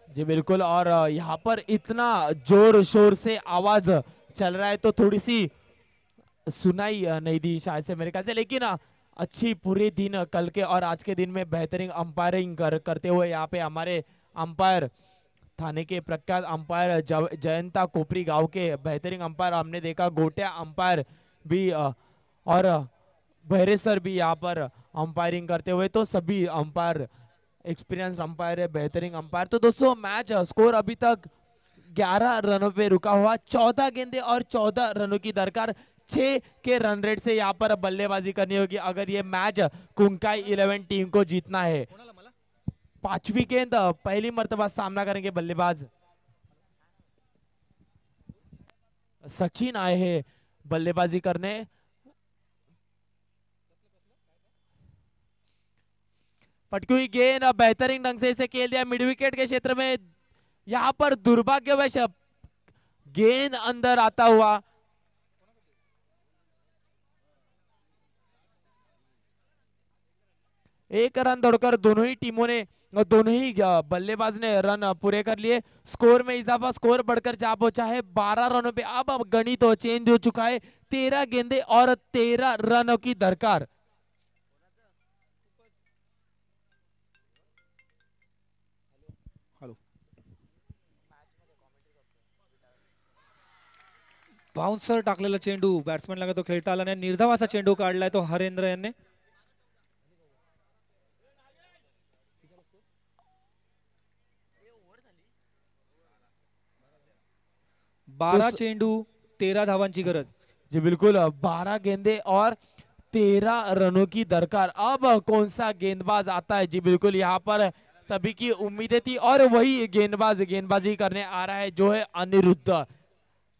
जी बिल्कुल, और यहाँ पर इतना जोर शोर से आवाज चल रहा है तो थोड़ी सी सुनाई नहीं दी शायद से मेरे ख्याल से, लेकिन अच्छी पूरे दिन कल के और आज के दिन में बेहतरीन अंपायरिंग करते हुए यहाँ पे हमारे अंपायर थाने के प्रख्यात अंपायर जयंता कोपरी गांव के बेहतरीन अंपायर हमने देखा, गोटिया अंपायर भी और बहरे सर भी यहाँ पर अंपायरिंग करते हुए। तो सभी अंपायर एक्सपीरियंस अंपायर है, बेहतरीन अंपायर। तो दोस्तों मैच स्कोर अभी तक 11 रनों पे रुका हुआ, 14 गेंदे और 14 रनों की दरकार, 6 के रन रेट से यहाँ पर बल्लेबाजी करनी होगी अगर ये मैच कुंकाई 11 टीम को जीतना है। पांचवी गेंद पहली मर्तबा सामना करेंगे बल्लेबाज सचिन आए हैं बल्लेबाजी करने। पटकी हुई गेंद बेहतरीन ढंग से इसे खेल दिया मिड विकेट के क्षेत्र में। यहां पर दुर्भाग्यवश गेंद अंदर आता हुआ एक रन दौड़कर दोनों ही टीमों ने दोनों ही बल्लेबाज ने रन पूरे कर लिए। स्कोर में इजाफा, स्कोर बढ़कर जा पहुंचा है 12 रनों पे। अब गणित तो चेंज हो चुका है, 13 गेंदे और 13 रनों की दरकार। बाउन्सर टाकलेला चेंडू बॅट्समॅनला तो खेळता आला नाही, निर्धावाचा चेंडू काढलाय तो हरेंद्र यांनी। 12 चेंडू 13 धावांची गरज। जी बिल्कुल, 12 गेंदे और 13 रनों की दरकार। अब कौन सा गेंदबाज आता है? जी बिल्कुल, यहाँ पर सभी की उम्मीदें थी और वही गेंदबाजी करने आ रहा है जो है अनिरुद्ध।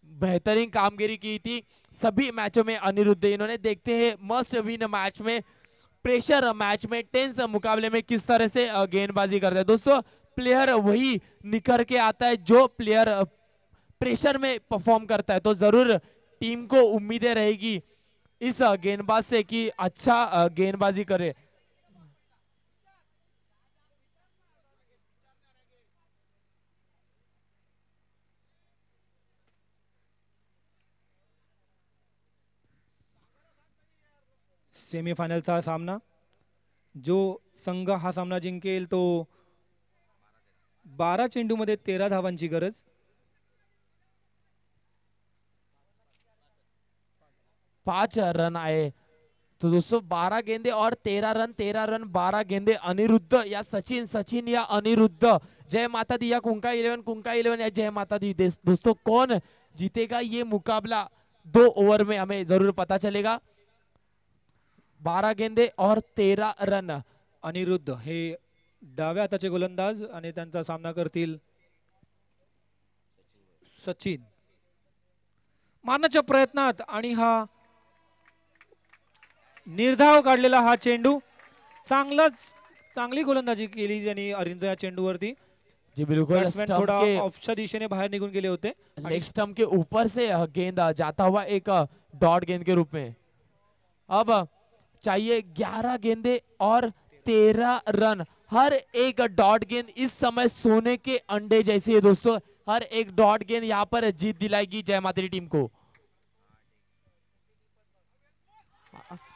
बेहतरीन कामगिरी की थी सभी मैचों में अनिरुद्ध। इन्होंने देखते हैं मस्ट विन मैच में, प्रेशर मैच में, टेंस मुकाबले में किस तरह से गेंदबाजी करते हैं। दोस्तों प्लेयर वही निखर के आता है जो प्लेयर प्रेशर में परफॉर्म करता है। तो जरूर टीम को उम्मीदें रहेगी इस गेंदबाज से कि अच्छा गेंदबाजी करे। सेमीफायनलचा सामना, जो संघ हा सामना जिंकेल तो 12 चेंडूमध्ये 13 धावांची गरज। पांच रन आए तो दोस्तों 12 गेंदे और 13 रन, 13 रन 12 गेंदे। अनिरुद्ध या सचिन या अनिरुद्ध, जय माता दी या कुंका 11 या जय माता दी। दोस्तों कौन जीतेगा ये मुकाबला 2 ओवर में हमें जरूर पता चलेगा। 12 गेंदे और 13 रन। अनिरुद्ध हे डाव्या हाताचे गोलंदाज आणि त्यांचा सामना करतील सचिन। मारण्याच्या प्रयत्नात आणि हा निर्धाव काढलेला हा चेंडू, चांगली गोलंदाजी केली त्यांनी अरिंद या चेंडूवरती। जी बिल्कुल, थोड़ा ऑफच्या दिशेने बाहर निकून गेले होते। लेग स्टंप के ऊपर से गेंद जाता हुआ एक डॉट गेंद के रूप में। अब चाहिए 11 गेंदे और 13 रन। हर एक डॉट गेंद इस समय सोने के अंडे जैसी है दोस्तों। हर एक डॉट गेंद यहाँ पर जीत दिलाएगी जय माता दी टीम को।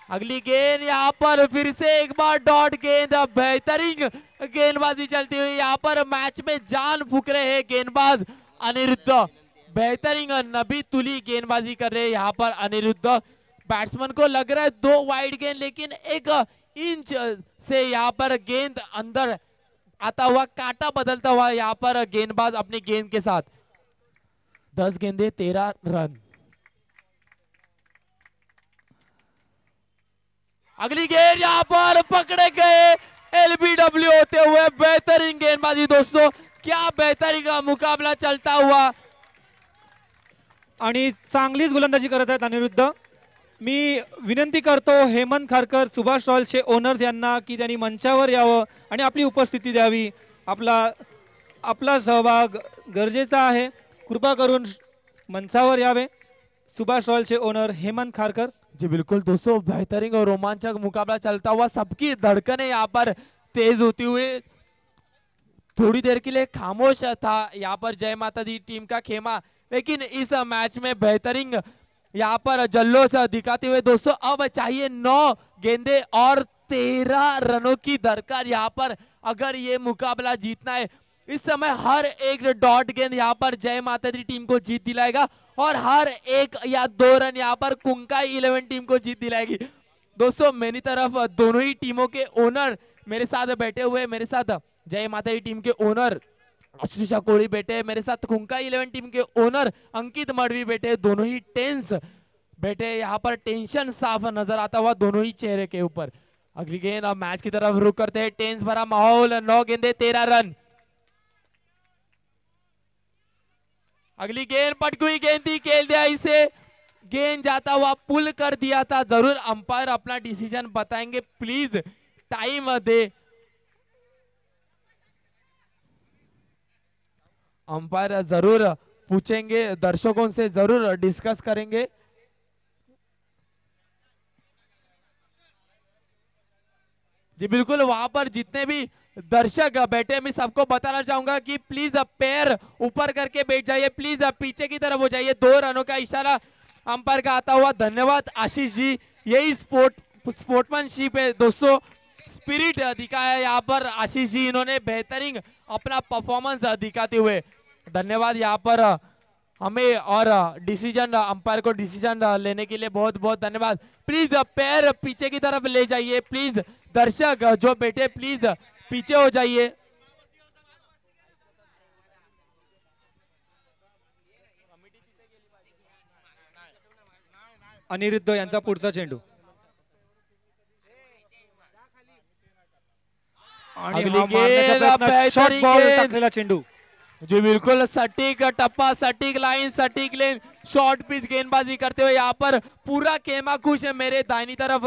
अगली गेंद यहाँ पर फिर से एक बार डॉट गेंद। बेहतरीन गेंदबाजी चलती हुई यहाँ पर मैच में जान फूक रहे हैं गेंदबाज अनिरुद्ध। बेहतरीन नबी तुली गेंदबाजी कर रहे हैं यहाँ पर अनिरुद्ध। बैट्समैन को लग रहा है 2 वाइड गेंद, लेकिन 1 इंच से यहाँ पर गेंद अंदर आता हुआ, काटा बदलता हुआ यहाँ पर गेंदबाज अपनी गेंद के साथ। 10 गेंदे 13 रन। अगली गेंद यहाँ पर पकड़े गए एलबीडब्ल्यू होते हुए। बेहतरीन गेंदबाजी दोस्तों, क्या बेहतरीन मुकाबला चलता हुआ। आणि चांगलीच गोलंदाजी करत आहेत अनिरुद्ध. मी विनंती करतो हेमंत खारकर, सुभाष रॉयल्सचे ओनर्स यांना की त्यांनी मंचावर यावं आणि आपली उपस्थिती द्यावी. आपला सहभाग गरजेचा आहे. कृपा करून मंचावर यावे सुभाष रॉयल्सचे ओनर हेमंत खारकर. जी बिल्कुल दोस्तों, बेहतरीन और रोमांचक मुकाबला चलता हुआ, सबकी धड़कनें यहाँ पर तेज होती हुई, थोड़ी देर के लिए खामोश था यहाँ पर जय माता दी टीम का खेमा, लेकिन इस मैच में बेहतरीन यहाँ पर जल्लोष दिखाते हुए दोस्तों अब चाहिए 9 गेंदे और 13 रनों की दरकार यहाँ पर अगर ये मुकाबला जीतना है। इस समय हर एक डॉट गेंद यहाँ पर जय माता दी टीम को जीत दिलाएगा और हर एक या 2 रन यहाँ पर कुंकाई 11 टीम को जीत दिलाएगी। दोस्तों मेरी तरफ दोनों ही टीमों के ओनर मेरे साथ बैठे हुए, मेरे साथ जय माता दी टीम के ओनर अश्रीषा कोहली बैठे, मेरे साथ कुंकाई 11 टीम के ओनर अंकित मडवी बैठे, दोनों ही टेंस बैठे। यहाँ पर टेंशन साफ नजर आता हुआ दोनों ही चेहरे के ऊपर। अगली गेंद अब मैच की तरफ रुक करते हैं, टेंस भरा माहौल, 9 गेंदे 13 रन। अगली गेंद पटकी हुई गेंद थी, खेल दिया इसे, गेंद जाता हुआ पुल कर दिया था। जरूर अंपायर अपना डिसीजन बताएंगे, प्लीज टाइम दे। अंपायर जरूर पूछेंगे, दर्शकों से जरूर डिस्कस करेंगे। जी बिल्कुल, वहां पर जितने भी दर्शक बैठे मैं सबको बताना चाहूंगा कि प्लीज पैर ऊपर करके बैठ जाइए, प्लीज पीछे की तरफ हो जाइए। 2 रनों का इशारा अंपायर का आता हुआ, धन्यवाद आशीष जी। यही स्पोर्ट्समैनशिप है दोस्तों, स्पिरिट दिखाया यहाँ पर आशीष जी, इन्होंने बेहतरीन अपना परफॉर्मेंस दिखाते हुए। धन्यवाद यहाँ पर हमें और डिसीजन अंपायर को डिसीजन लेने के लिए बहुत बहुत धन्यवाद। प्लीज पैर पीछे की तरफ ले जाइए, प्लीज दर्शक जो बैठे प्लीज पीछे हो जाइए। अनिरुद्ध यांचा पुढचा चेंडू आणि अगली हा मारण्याचा गेंद, प्रयत्न, शॉर्ट बेहतरीन बॉल गेंद। टाकलेला चेंडू। जी बिल्कुल, सटीक टप्पा, सटीक लाइन, सटीक लेन, शॉर्ट पिच गेंदबाजी करते हुए यहाँ पर पूरा खेमा खुश है। मेरे दाहिनी तरफ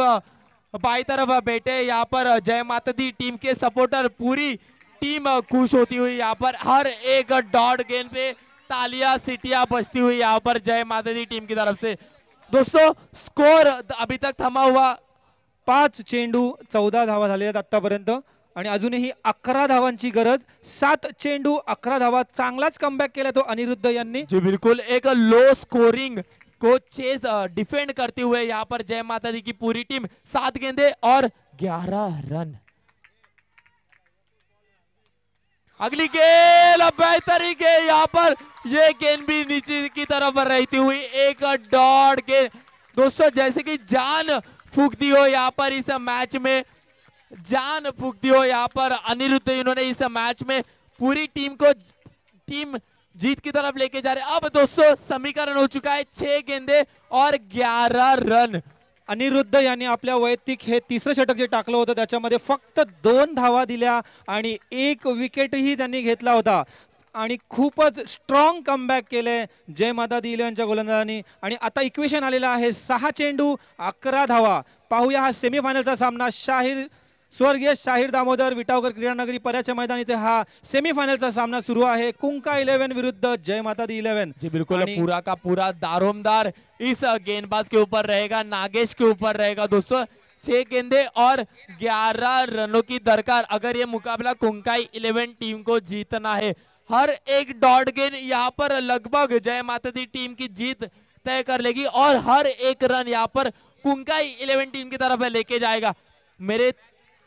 बाई तरफ बैठे यहाँ पर जय माता दी टीम के सपोर्टर, पूरी टीम खुश होती हुई यहाँ पर हर एक डॉट गेंद पे तालियां सीटियां बजती हुई यहाँ पर जय माता दी टीम की तरफ से। दोस्तों स्कोर अभी तक थमा हुआ, 5 चेंडू 14 धावा झालेल्या आहेत आतापर्यंत आणि अजूनही 11 धावांची गरज। 7 चेंडू 11 धावा, चांगलाच कमबॅक केला तो अनिरुद्ध यांनी। जी बिल्कुल, एक लो स्कोरिंग को चेस डिफेंड करते हुए यहाँ पर जय माता दी की पूरी टीम 7 गेंदे और 11 रन। अगली गेंद बेहतरीन गेंद, यहाँ पर ये गेंद भी नीचे की तरफ रहती हुई एक डॉट गेंद। दोस्तों जैसे कि जान फूक दी हो यहाँ पर इस मैच में, जान फूक दी हो यहाँ पर अनिरुद्ध, इन्होंने इस मैच में पूरी टीम जीत की तरफ लेके जा रहे। अब दोस्तों समीकरण हो चुका है 6 गेंदे और 11 रन। अनिरुद्ध यांनी आपल्या वैयक्तिक हे तिसरं षटक जे टाकलं होतं त्याच्यामध्ये फक्त 2 धावा दिल्या आणि 1 विकेटही त्यांनी घेतला होता आणि खूपच स्ट्रॉंग कमबॅक केले जय माता दी 11च्या गोलंदाजांनी। आणि आता इक्वेशन आलेलं आहे 6 चेंडू 11 धावा। पाहूया हा सेमीफायनलचा सामना, स्वर्गीय शाहीर दामोदर विटावकर क्रीडानगरी पर्याच्या मैदानी इथे हा सेमीफायनलचा सामना सुरू आहे। कुंका 11 विरुद्ध जय माता दी 11। जी बिल्कुल, पूरा का पूरा दारोमदार इस गेंदबाज के ऊपर रहेगा, नागेश के ऊपर रहेगा। दोस्तों 6 गेंदे और 11 रनों की दरकार अगर ये मुकाबला कुंकाई 11 टीम को जीतना है। हर एक डॉट गेंद यहाँ पर लगभग जय माता दी टीम की जीत तय कर लेगी और हर एक रन यहाँ पर कुंकाई 11 टीम की तरफ लेके जाएगा।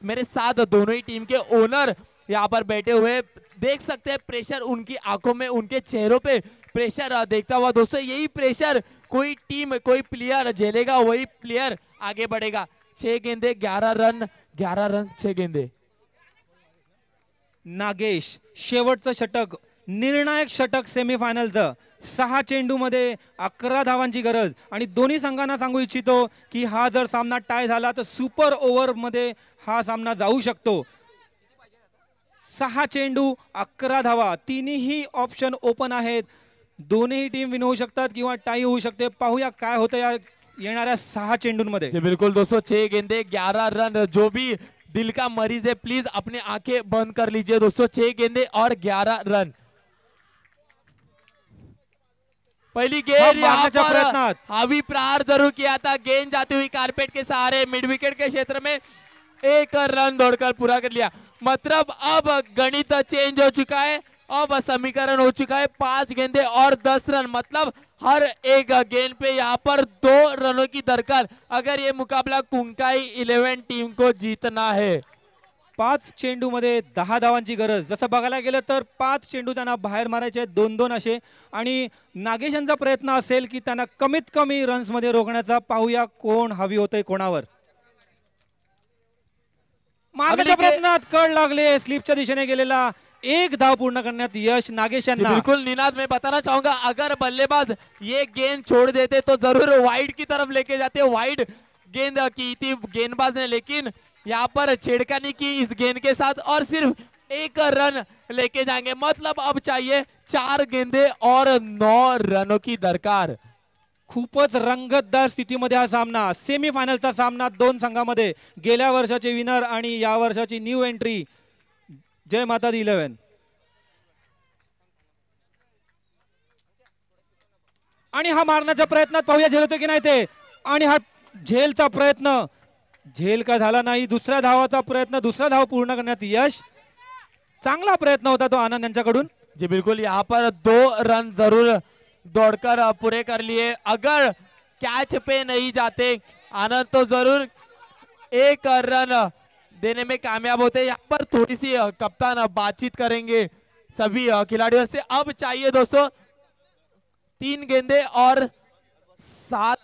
मेरे साथ दोनों ही टीम के ओनर यहाँ पर बैठे हुए, देख सकते हैं प्रेशर उनकी आंखों में, उनके चेहरों पे प्रेशर देखता हुआ। दोस्तों यही प्रेशर कोई टीम कोई प्लेयर झेलेगा, वही प्लेयर आगे बढ़ेगा। 6 गेंदे 11 रन, 11 रन 6 गेंदे। नागेश शेवटचं षटक, निर्णायक षटक सेमीफायनलचं। 6 चेंडू मध्ये 11 धावांची गरज आणि दोन्ही संघांना सांगू इच्छितो की हा जर सामना टाय झाला तर सुपर ओव्हर मध्ये हा सामना जाऊ शकतो। 6 चेंडू 11 धावा, तिन्ही ऑप्शन ओपन आहेत। दोन्ही टीम विन होऊ शकतात किंवा टाई होऊ शकते. पाहूया काय होतं या येणाऱ्या 6 चेंडूंमध्ये. जी बिल्कुल दोस्तों, 6 गेंदे 11 रन. जो भी दिल का मरीज है प्लीज अपनी आंखें बंद कर लीजिए दोस्तों. 6 गेंदे और 11 रन. पहली गेंद यहाँ पर हावी प्रहार जरूर किया था. गेंद जाती हुई कारपेट के सहारे मिड विकेट के क्षेत्र में 1 रन दौड़कर पूरा कर लिया. मतलब अब गणित चेंज हो चुका है. अब समीकरण हो चुका है 5 गेंदे और 10 रन. मतलब हर एक गेंद पे यहाँ पर 2 रनों की दरकार अगर ये मुकाबला कुंकाई 11 टीम को जीतना है. 5 चेंडूमध्ये 10 धावांची गरज. जसं बघायला गेलं तर 5 चेंडू त्यांना बाहेर मारायचे 2-2 असे. आणि नागेश यांचा प्रयत्न असेल की त्यांना कमीत कमी रन्स मध्ये रोखण्याचा. पाहूया कोण हवी होतंय कोणावर. मागच्या प्रयत्नात कड लागले. स्लिपच्या दिशेने गेलेला 1 धाव पूर्ण करण्यात यश नागेश यांना. बिल्कुल निनाद, मैं बताना चाहूंगा अगर बल्लेबाज ये गेंद छोड़ देते तो जरूर वाइड की तरफ लेके जाते. वाइड गेंद की थी गेंदबाज ने, लेकिन यहाँ पर छेड़खानी की इस गेंद के साथ और सिर्फ 1 रन लेके जाएंगे. मतलब अब चाहिए 4 गेंदे और 9 रनों की दरकार. खूपच रंगतदार स्थितीमध्ये हा सामना. सेमीफायनलचा सामना 2 संघामध्ये. गेल्या वर्षाचे विनर आणि या वर्षाची न्यू एंट्री जय माता दी 11. आणि हा मारण्याच्या प्रयत्नात पाहूया झेल होतो की नाही ते. आणि हा झेलचा प्रयत्न, झेल का झाला नाही. दुसऱ्या धावाचा प्रयत्न, दुसरा धाव पूर्ण करण्यात यश. चांगला प्रयत्न होता तो आनंद यांच्याकडून. जी बिल्कुल, यहाँ पर 2 रन जरूर दौड़कर पूरे कर लिए. अगर कैच पे नहीं जाते आनंद तो जरूर 1 रन देने में कामयाब होते. यहाँ पर थोड़ी सी कप्तान बातचीत करेंगे सभी खिलाड़ियों से. अब चाहिए दोस्तों 3 गेंदे और 7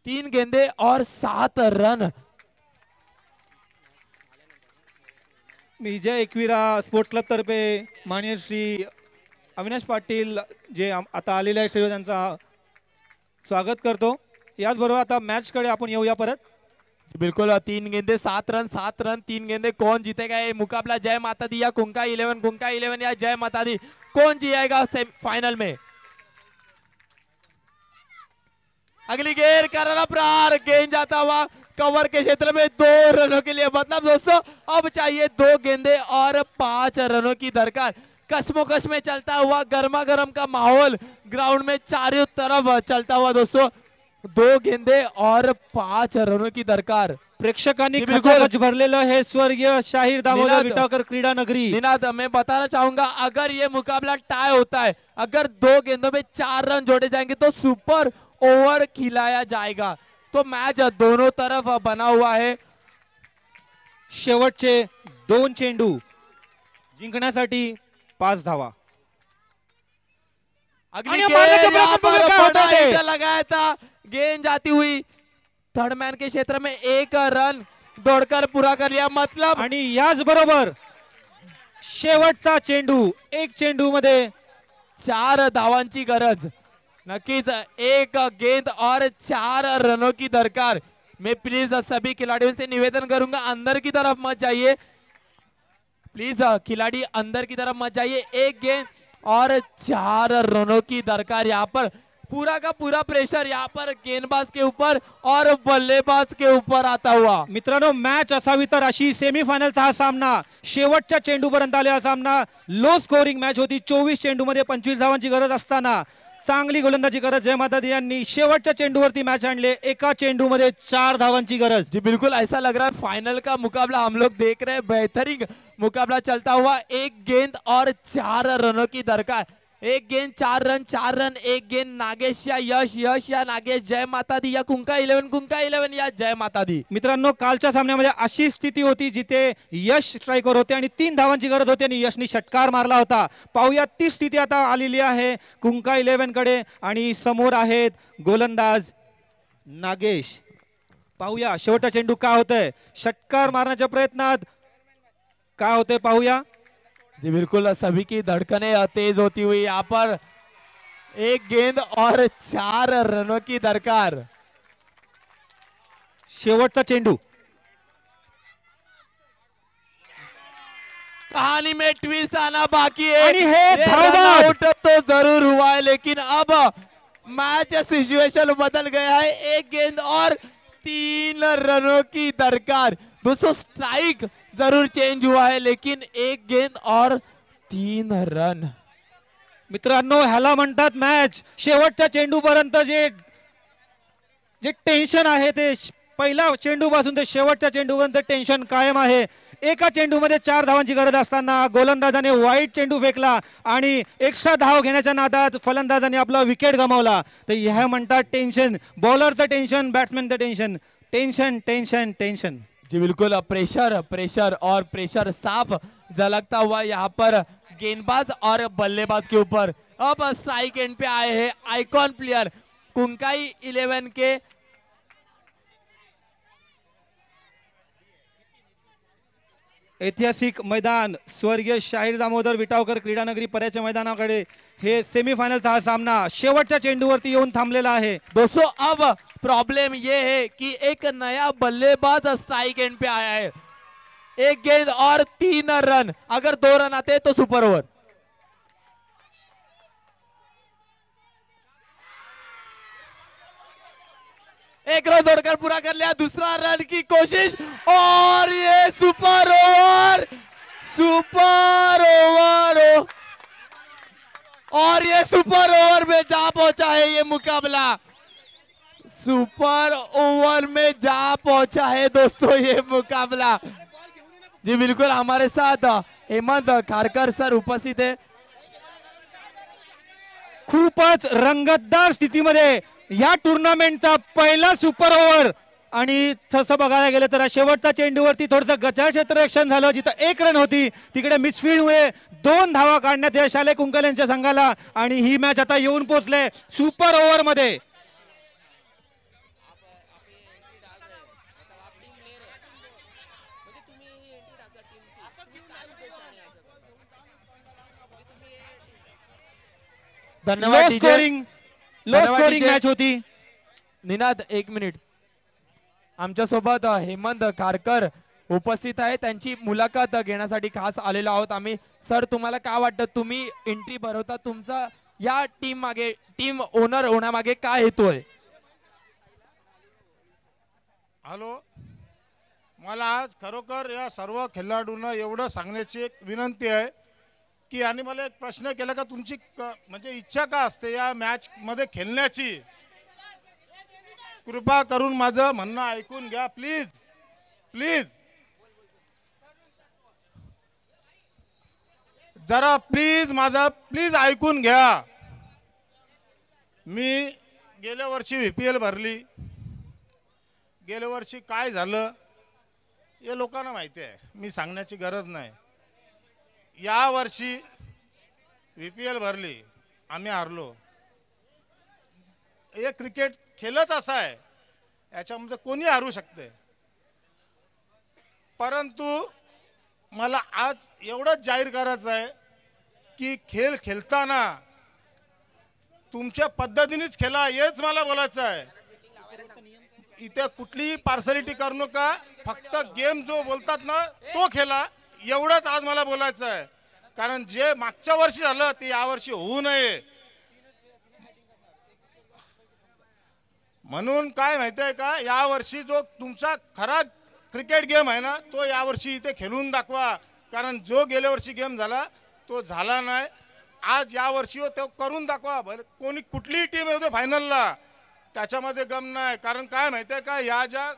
3 गेंदे और 7 रन. विजय एकविरा स्पोर्ट्स क्लब तर्फे माननीय श्री अविनाश पाटील जे आता आलेले आहे श्री त्यांचा स्वागत करतो. याचबरोबर आता मॅच कडे आपण येऊया परत. बिल्कुल 3 गेंदे 7 रन 7 रन 3 गेंदे. कौन जीतेगा ये मुकाबला? जय माता दी या कुंका 11? कुंका 11 या जय माता दी? कौन जीतेगा फाइनल में? अगली गेंद करारा प्रहार. गेंद जाता हुआ कवर के क्षेत्र में 2 रनों के लिए. मतलब दोस्तों अब चाहिए 2 गेंदे और 5 रनों की दरकार. कश्मोकश में चलता हुआ गर्मा गर्म का माहौल ग्राउंड में चारों तरफ चलता हुआ दोस्तों. 2 गेंदे और 5 रनों की दरकार. प्रेक्षकांनी खचाखच भरलेलं हे स्वर्गीय शाहीर दामोदर विटाकर क्रीडा नगरी. निनाद, मैं बताना चाहूंगा अगर ये मुकाबला टाई होता है, अगर 2 गेंदों में 4 रन जोड़े जाएंगे तो सुपर ओवर खिलाया जाएगा. तो मैच दोनों तरफ बना हुआ है. शेवटचे 2 चेंडू जिंकण्यासाठी 5 धावा. अगली गेंद यहाँ पर बड़ा हिट लगाया था. गेंद जाती हुई थर्ड मैन के क्षेत्र में 1 रन दौड़कर पूरा कर लिया. मतलब आणि याच बरोबर शेवटचा चेंडू. 1 चेंडू मध्ये 4 धावांची गरज. नक्कीच 1 गेंद और 4 रनों की दरकार. मैं प्लीज सभी खिलाड़ियों से निवेदन करूंगा अंदर की तरफ मत जाइए. प्लीज खिलाड़ी अंदर की तरफ मत जाइए. 1 गेंद और 4 रनों की दरकार. यहाँ पर पूरा का पूरा प्रेशर यहाँ पर गेंदबाज के ऊपर और बल्लेबाज के ऊपर आता हुआ. मित्रांनो, मॅच असावी तर अशी. सेमीफायनलचा हा सामना शेवटच्या चेंडूपर्यंत आलेला सामना. लो स्कोरिंग मॅच होती. 24 चेंडूमध्ये 25 धावांची गरज असताना चांगली गोलंदाजी करत जय माता दी यांनी शेवटच्या चेंडूवरती मॅच आणले. एका चेंडूमध्ये 4 धावांची गरज. जी बिल्कुल, ऐसा लग रहा है फाइनल का मुकाबला हम लोग देख रहे हैं. बेहतरीन मुकाबला चलता हुआ. 1 गेंद और 4 रनों की दरकार. 1 गेंद 4 रन 4 रन. 1 गेंद नागेश या यश, यश या नागेश. जय माता दी या कुंका 11, कुंका 11 या जय माता दी. मित्रांनो, कालच्या सामन्यामध्ये अशी स्थिती होती जिथे यश स्ट्रायकर होते आणि 3 धावांची गरज होती आणि यशनी षटकार मारला होता. पाहूया ती स्थिती आता आलेली आहे कुंका 11 कडे आणि समोर आहेत गोलंदाज नागेश. पाहूया शेवटचा चेंडू काय होतंय. षटकार मारण्याच्या प्रयत्नात काय होतंय पाहूया. जी बिल्कुल, सभी की धड़कनें तेज होती हुई. यहाँ पर 1 गेंद और 4 रनों की दरकार. शेवटचा चेंडू. कहानी में ट्विस्ट आना बाकी है। आणि हे ये धावबाद। रन आउट तो जरूर हुआ है, लेकिन अब मैच सिचुएशन बदल गया है। एक गेंद और 3 रनों की दरकार। दोस्तों स्ट्राइक जरूर चेंज हुआ है, लेकिन एक गेंद और 3 रन। मित्रांनो, ह्याला म्हणतात मॅच। शेवटच्या चेंडूपर्यंत जे जे टेन्शन आहे ते पहिला चेंडूपासून ते शेवटच्या चेंडूपर्यंत टेन्शन कायम आहे। एका चेंडूमध्ये 4 धावांची गरज असताना गोलंदाजाने वाईट चेंडू फेकला आणि एक्स्ट्रा धाव घेण्याच्या नादात फलंदाजाने आपला विकेट गमावला। तर ह्या म्हणतात टेन्शन, बॉलरचं टेन्शन, बॅट्समॅनचं टेन्शन, टेन्शन टेन्शन टेन्शन। जी बिल्कुल, प्रेशर प्रेशर और प्रेशर साफ झलकता हुआ यहाँ पर गेंदबाज और बल्लेबाज के ऊपर। अब स्ट्राइक एंड पे आए हैं आइकॉन प्लेयर कुंकाई 11 के ऐतिहासिक मैदान स्वर्गीय शाहीर दामोदर विटावकर क्रीडानगरी पर्याच्या मैदानाकडे हे सेमीफायनलचा हा सामना शेवटच्या चेंडूवरती येऊन थांबलेला आहे। दोस्तों अब प्रॉब्लम ये है कि एक नया बल्लेबाज स्ट्राइक एंड पे आया है। एक गेंद और 3 रन, अगर 2 रन आते तो सुपर ओवर। एक रन जोड़कर पूरा कर लिया, दूसरा रन की कोशिश और ये सुपर ओवर, सुपर ओवर, और ये सुपर ओवर में जा पहुंचा है ये मुकाबला। सुपर ओवर में जा पहुंचा है दोस्तों ये मुकाबला। जी बिल्कुल, हमारे साथ हेमंत खारकर सर उपस्थित है। खूपच रंगतदार स्थितीमध्ये या टुर्नामेंटचा पहिला सुपर ओव्हर आणि तसं बघायला गेलं तर शेवटच्या चेंडूवरती थोडंसं गचाळ क्षेत्ररक्षण झालं। जिथं 1 रन होती तिकडे मिसफील्डमुळे 2 धावा काढण्यात यश आले कुंकल यांच्या संघाला आणि ही मॅच आता येऊन पोहोचले सुपर ओव्हर मध्ये। धन्यवाद लो स्कोरिंग मॅच होती। निनाद 1 मिनिट, आमच्या सोबत हेमंत खारकर उपस्थित आहे, त्यांची मुलाखत घेण्यासाठी खास आलेलो आहोत आम्ही। सर तुम्हाला काय वाटतं, तुम्ही एंट्री भरवता, तुमचा या टीम मागे, टीम ओनर होण्यामागे काय हेतू आहे? हॅलो, मला आज खरोखर या सर्व खेळाडूंना एवढं सांगण्याची एक विनंती आहे की, आणि मला एक प्रश्न केला का तुमची म्हणजे इच्छा का असते या मॅच मध्ये खेळण्याची? कृपा करून माझं म्हणणं ऐकून घ्या प्लीज प्लीज, जरा प्लीज माझं प्लीज ऐकून घ्या। मी गेल्या वर्षी VPL भरली, गेल्या वर्षी काय झालं हे लोकांना माहिती आहे, मी सांगण्याची गरज नाही। या वर्षी VPL भरली, आम्ही हारलो। हे क्रिकेट खेळच असा आहे, याच्यामध्ये कोणी हारू शकते। परंतु मला आज एवढंच जाहीर करायचं आहे की खेळ खेळताना तुमच्या पद्धतीनेच खेळा, हेच मला बोलायचं आहे। इथे कुठलीही पार्सलिटी करू नका, फक्त गेम जो बोलतात ना तो खेळा, एवढंच आज मला बोलायचं आहे। कारण जे मागच्या वर्षी झालं ते यावर्षी होऊ नये, म्हणून काय माहितीये का, यावर्षी जो तुमचा खरा क्रिकेट गेम आहे ना तो यावर्षी इथे खेळून दाखवा। कारण जो गेल्या वर्षी गेम झाला तो झाला नाही, आज यावर्षी तो करून दाखवा। बरं कोणी कुठलीही टीम येऊ दे फायनलला, त्याच्यामध्ये गम नाही। कारण काय माहितीये का, या ज्या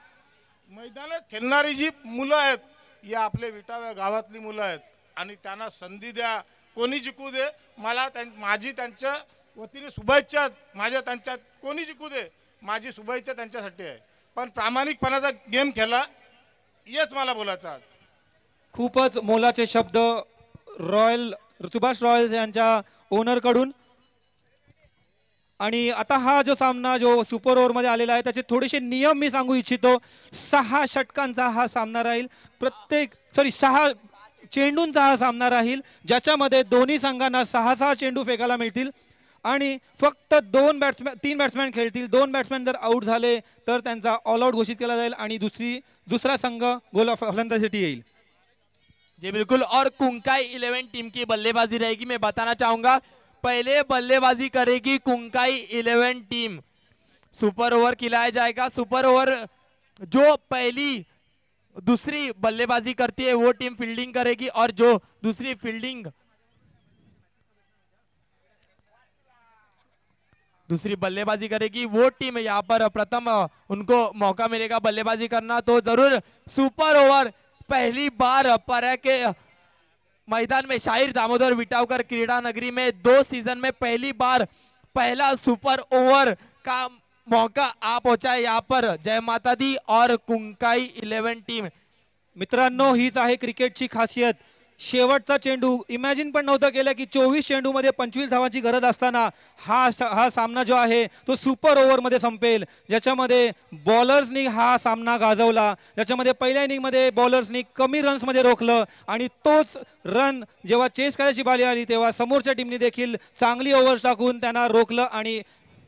मैदानात खेळणारी जी मुलं आहेत या आपले विटाव्या गावातली मुलं आहेत आणि त्यांना संधी द्या, कोणी जिंकू दे। मला माझी त्यांच्या वतीने शुभेच्छा, माझ्या त्यांच्यात कोणी जिंकू दे माझी शुभेच्छा त्यांच्यासाठी आहे, पण प्रामाणिकपणाचा गेम खेळा, हेच मला बोलायचं आहे। खूपच मोलाचे शब्द रॉयल सुभाष रॉयल्स यांच्या ओनर कडून। आणि आता हा जो सामना जो सुपर ओव्हर मध्ये आलेला आहे त्याचे थोडेसे नियम मी सांगू इच्छितो। 6 षटकांचा हा सामना राहील, 6 चेंडूंचा हा सामना राहील, ज्याच्यामध्ये दोन्ही संघांना 6 चेंडू फेकायला मिळतील आणि फक्त 3 बॅट्समॅन खेळतील। 2 बॅट्समॅन जर आउट झाले तर त्यांचा ऑल आउट घोषित केला जाईल आणि दुसरा संघ गोल फलंदाजीसाठी येईल। जी बिल्कुल। और कुंकाई 11 टीम की बल्लेबाजी रहेगी। मैं बताना चाहूंगा पहले बल्लेबाजी करेगी कुंकाई 11 टीम। सुपर ओवर खिलाया जाएगा। सुपर ओवर जो पहली दूसरी बल्लेबाजी करती है वो टीम फील्डिंग करेगी और जो दूसरी बल्लेबाजी करेगी वो टीम यहाँ पर प्रथम उनको मौका मिलेगा बल्लेबाजी करना। तो जरूर सुपर ओवर पहली बार परय के मैदान में शाहिर दामोदर विटावकर क्रीडा नगरी में 2 सीजन में पहली बार पहला सुपर ओवर का मौका आ पहुंचा है यहाँ पर जय माता दी और कुंकाई 11 टीम। मित्रांनो हीच आहे क्रिकेटची खासियत। शेवटचा चेंडू इमॅजिन पण नव्हतं केलं की 24 चेंडूमध्ये 25 धावांची गरज असताना हा सामना जो आहे तो सुपर ओव्हरमध्ये संपेल, ज्याच्यामध्ये बॉलर्सनी हा सामना गाजवला, ज्याच्यामध्ये पहिल्या इनिंगमध्ये बॉलर्सनी कमी रन्समध्ये रोखलं आणि तोच रन जेव्हा चेस करायची बारी आली तेव्हा समोरच्या टीमने देखील चांगली ओव्हर टाकून त्यांना रोखलं आणि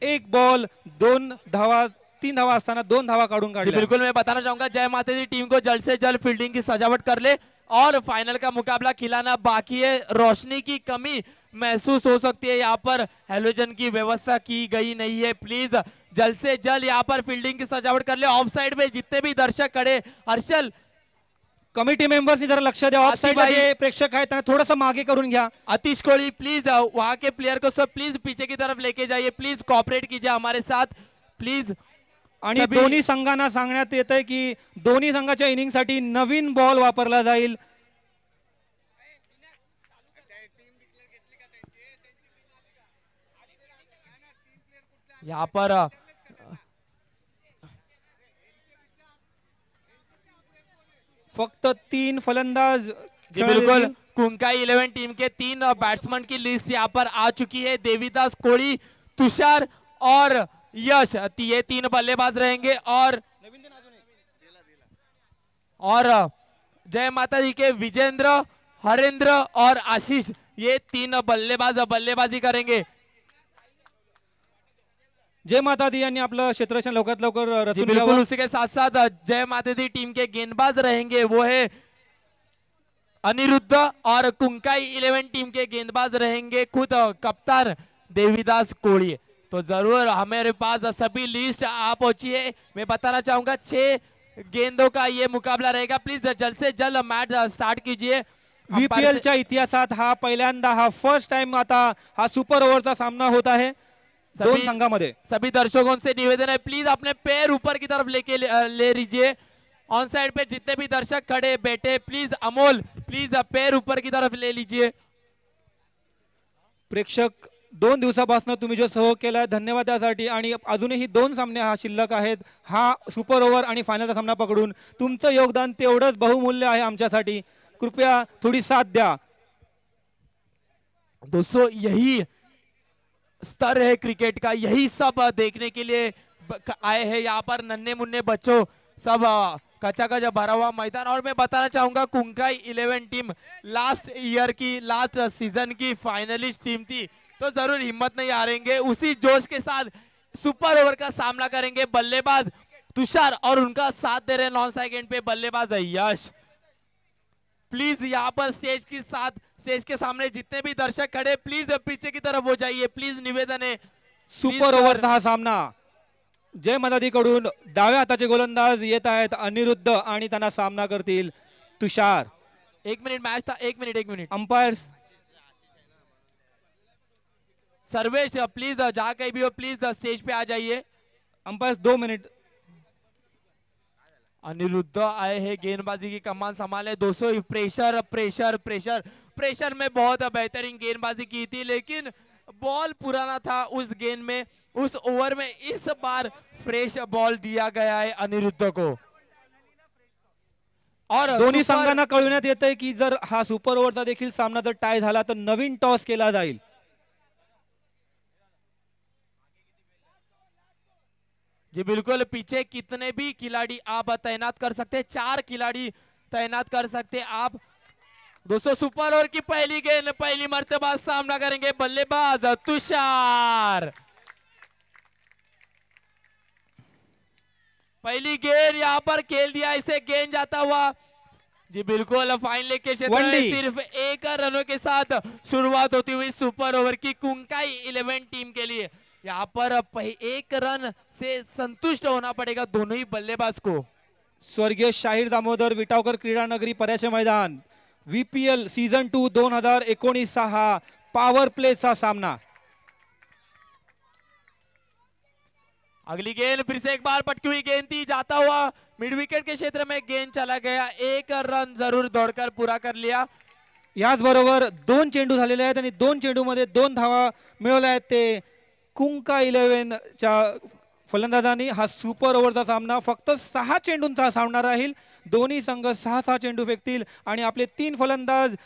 1 बॉल 2 धावा 3 धावा असताना 2 धावा काढून काढल्या। बिल्कुल मैं बताना चाहूंगा जय माता दी टीम को जल्द से जल्द फील्डिंग की सजावट कर ले और फाइनल का मुकाबला खिलाना बाकी है। रोशनी की कमी महसूस हो सकती है, यहाँ पर हेलोजन की व्यवस्था की गई नहीं है। प्लीज जल्द से जल्द यहाँ पर फील्डिंग की सजावट कर ले। ऑफ साइड में जितने भी दर्शक खड़े, हर्षल कमिटी मेंबर्सनी जरा लक्ष द्या, ऑफ साइड जे प्रेक्षक आहेत त्यांना थोडंसं मागे करून घ्या। आतिश कोहली प्लीज वहां के प्लेयर को सब प्लीज पीछे की तरफ लेके जाइए, प्लीज कोऑपरेट कीजिए हमारे साथ प्लीज। आणि दोन्ही संघांना सांगण्यात येत आहे की दोन्ही संघाच्या इनिंगसाठी नवीन बॉल वापरला जाईल। यहाँ पर फक्त 3 फलंदाज। जी बिल्कुल कुंकाई 11 टीम के 3 बैट्समैन की लिस्ट यहाँ पर आ चुकी है। देवीदास कोहली, तुषार और यश, ये 3 बल्लेबाज रहेंगे और जय माता दी के विजेंद्र, हरेंद्र और आशीष ये 3 बल्लेबाज बल्लेबाजी करेंगे। जय माता दी यांनी आपलं क्षेत्ररक्षण लवकरात लवकर रचून बिल्कुल घ्यावं। उसी के साथ साथ जय माता दी टीम के गेंदबाज रहेंगे वो है अनिरुद्ध और कुंकाई 11 टीम के गेंदबाज रहेंगे खुद कप्तान देवीदास कोहली। तो जरूर हमारे पास सभी लिस्ट आ पहुंची है। मैं बताना चाहूंगा 6 गेंदों का ये मुकाबला रहेगा। प्लीज जल्द से जल्द मैच स्टार्ट कीजिए। वीपीएलच्या इतिहासात हा पहिल्यांदा हा फर्स्ट टाइम आता हा सुपर ओव्हरचा सामना होत आहे दोन संघांमध्ये। सभी दर्शकों से निवेदन है प्लीज अपने पैर ऊपर की तरफ लेके ले लीजिए। ऑन साइड पे जितने भी दर्शक खड़े बैठे प्लीज अमोल प्लीज पैर ऊपर की तरफ ले लीजिए। प्रेक्षक 2 दिवसापासून तुम्ही जो सहयोग केलाय धन्यवाद त्यासाठी। आणि अजूनही 2 सामने हा शिल्लक आहेत हा सुपर ओव्हर आणि फायनलचा सामना पकडून तुमचं योगदान तेवढंच बहुमूल्य आहे आमच्यासाठी। कृपया थोडी साथ द्या। दोस्तों यही स्तर है क्रिकेट का, यही सब देखने के लिए आए हैं यहाँ पर नन्हे मुन्ने बच्चों सब कच्चा कच्चा भरा हुआ मैदान। और मैं बताना चाहूंगा कुंकाई 11 टीम लास्ट सीजन की फाइनलिस्ट टीम थी, तो जरूर हिम्मत नहीं हारेंगे। उसी जोश के साथ सुपर ओवर का सामना करेंगे बल्लेबाज तुषार और उनका साथ दे रहे नॉन सेकंड पे बल्लेबाज यश। प्लीज यहाँ पर स्टेज के सामने जितने भी दर्शक खड़े प्लीज पीछे की तरफ हो जाइए, प्लीज निवेदन है। सुपर ओव्हरचा हा सामना जय माता कडून डाव्या हाताचे गोलंदाज येत आहेत अनिरुद्ध आणि त्यांना सामना करतील तुषार। 1 मिनिट मैच था, 1 मिनिट। अंपायर्स सर्वेश प्लीज जहाँ कहीं भी हो प्लीज स्टेज पे आ जाइए। Umpires 2 minute. अनिरुद्ध आए हैं गेंदबाजी की कमान संभाले। 200 प्रेशर में बहुत बेहतरीन गेंदबाजी की थी, लेकिन बॉल पुराना था उस गेंद में, उस ओवर में। इस बार फ्रेश बॉल दिया गया है अनिरुद्ध को। और दोन्ही संघांना कळविण्यात येतंय की जर हा सुपर ओव्हरचा देखील सामना जर टाय झाला तर नवीन टॉस केला जाईल। जी बिल्कुल, पीछे कितने भी खिलाड़ी आप तैनात कर सकते हैं, 4 खिलाड़ी तैनात कर सकते हैं आप। दोस्तों सुपर ओवर की पहली गेंद पहली मर्तबा सामना करेंगे बल्लेबाज तुषार। पहली गेंद यहां पर खेल दिया, इसे गेंद जाता हुआ जी बिल्कुल, फाइन लेग के क्षेत्र में वनडी। सिर्फ एक रनों के साथ शुरुआत होती हुई सुपर ओवर की कुंकाई 11 टीम के लिए। यहाँ पर एक रन से संतुष्ट होना पड़ेगा दोनों ही बल्लेबाज को। स्वर्गीय शाहीर दामोदर विटावकर क्रीडा नगरी पर्याचे मैदान, VPL सीझन 2 2019 चा हा पॉवर प्लेचा सामना। अगली गेंद फिर से एक बार पटकी हुई गेंद थी, जाता हुआ मिड विकेट के क्षेत्र में गेंद चला गया, एक रन जरूर दौड़कर पूरा कर लिया। याच बरोबर 2 चेंडू झालेले आहेत आणि 2 चेंडू मध्ये 2 धावा मिळवल्या आहेत ते कुंका 11 च्या फलंदाजांनी। हा सुपर ओव्हरचा सामना फक्त 6 चेंडूंचा सामना राहील। दोन्ही संघ 6-6 चेंडू फेकतील आणि आपले 3 फलंदाज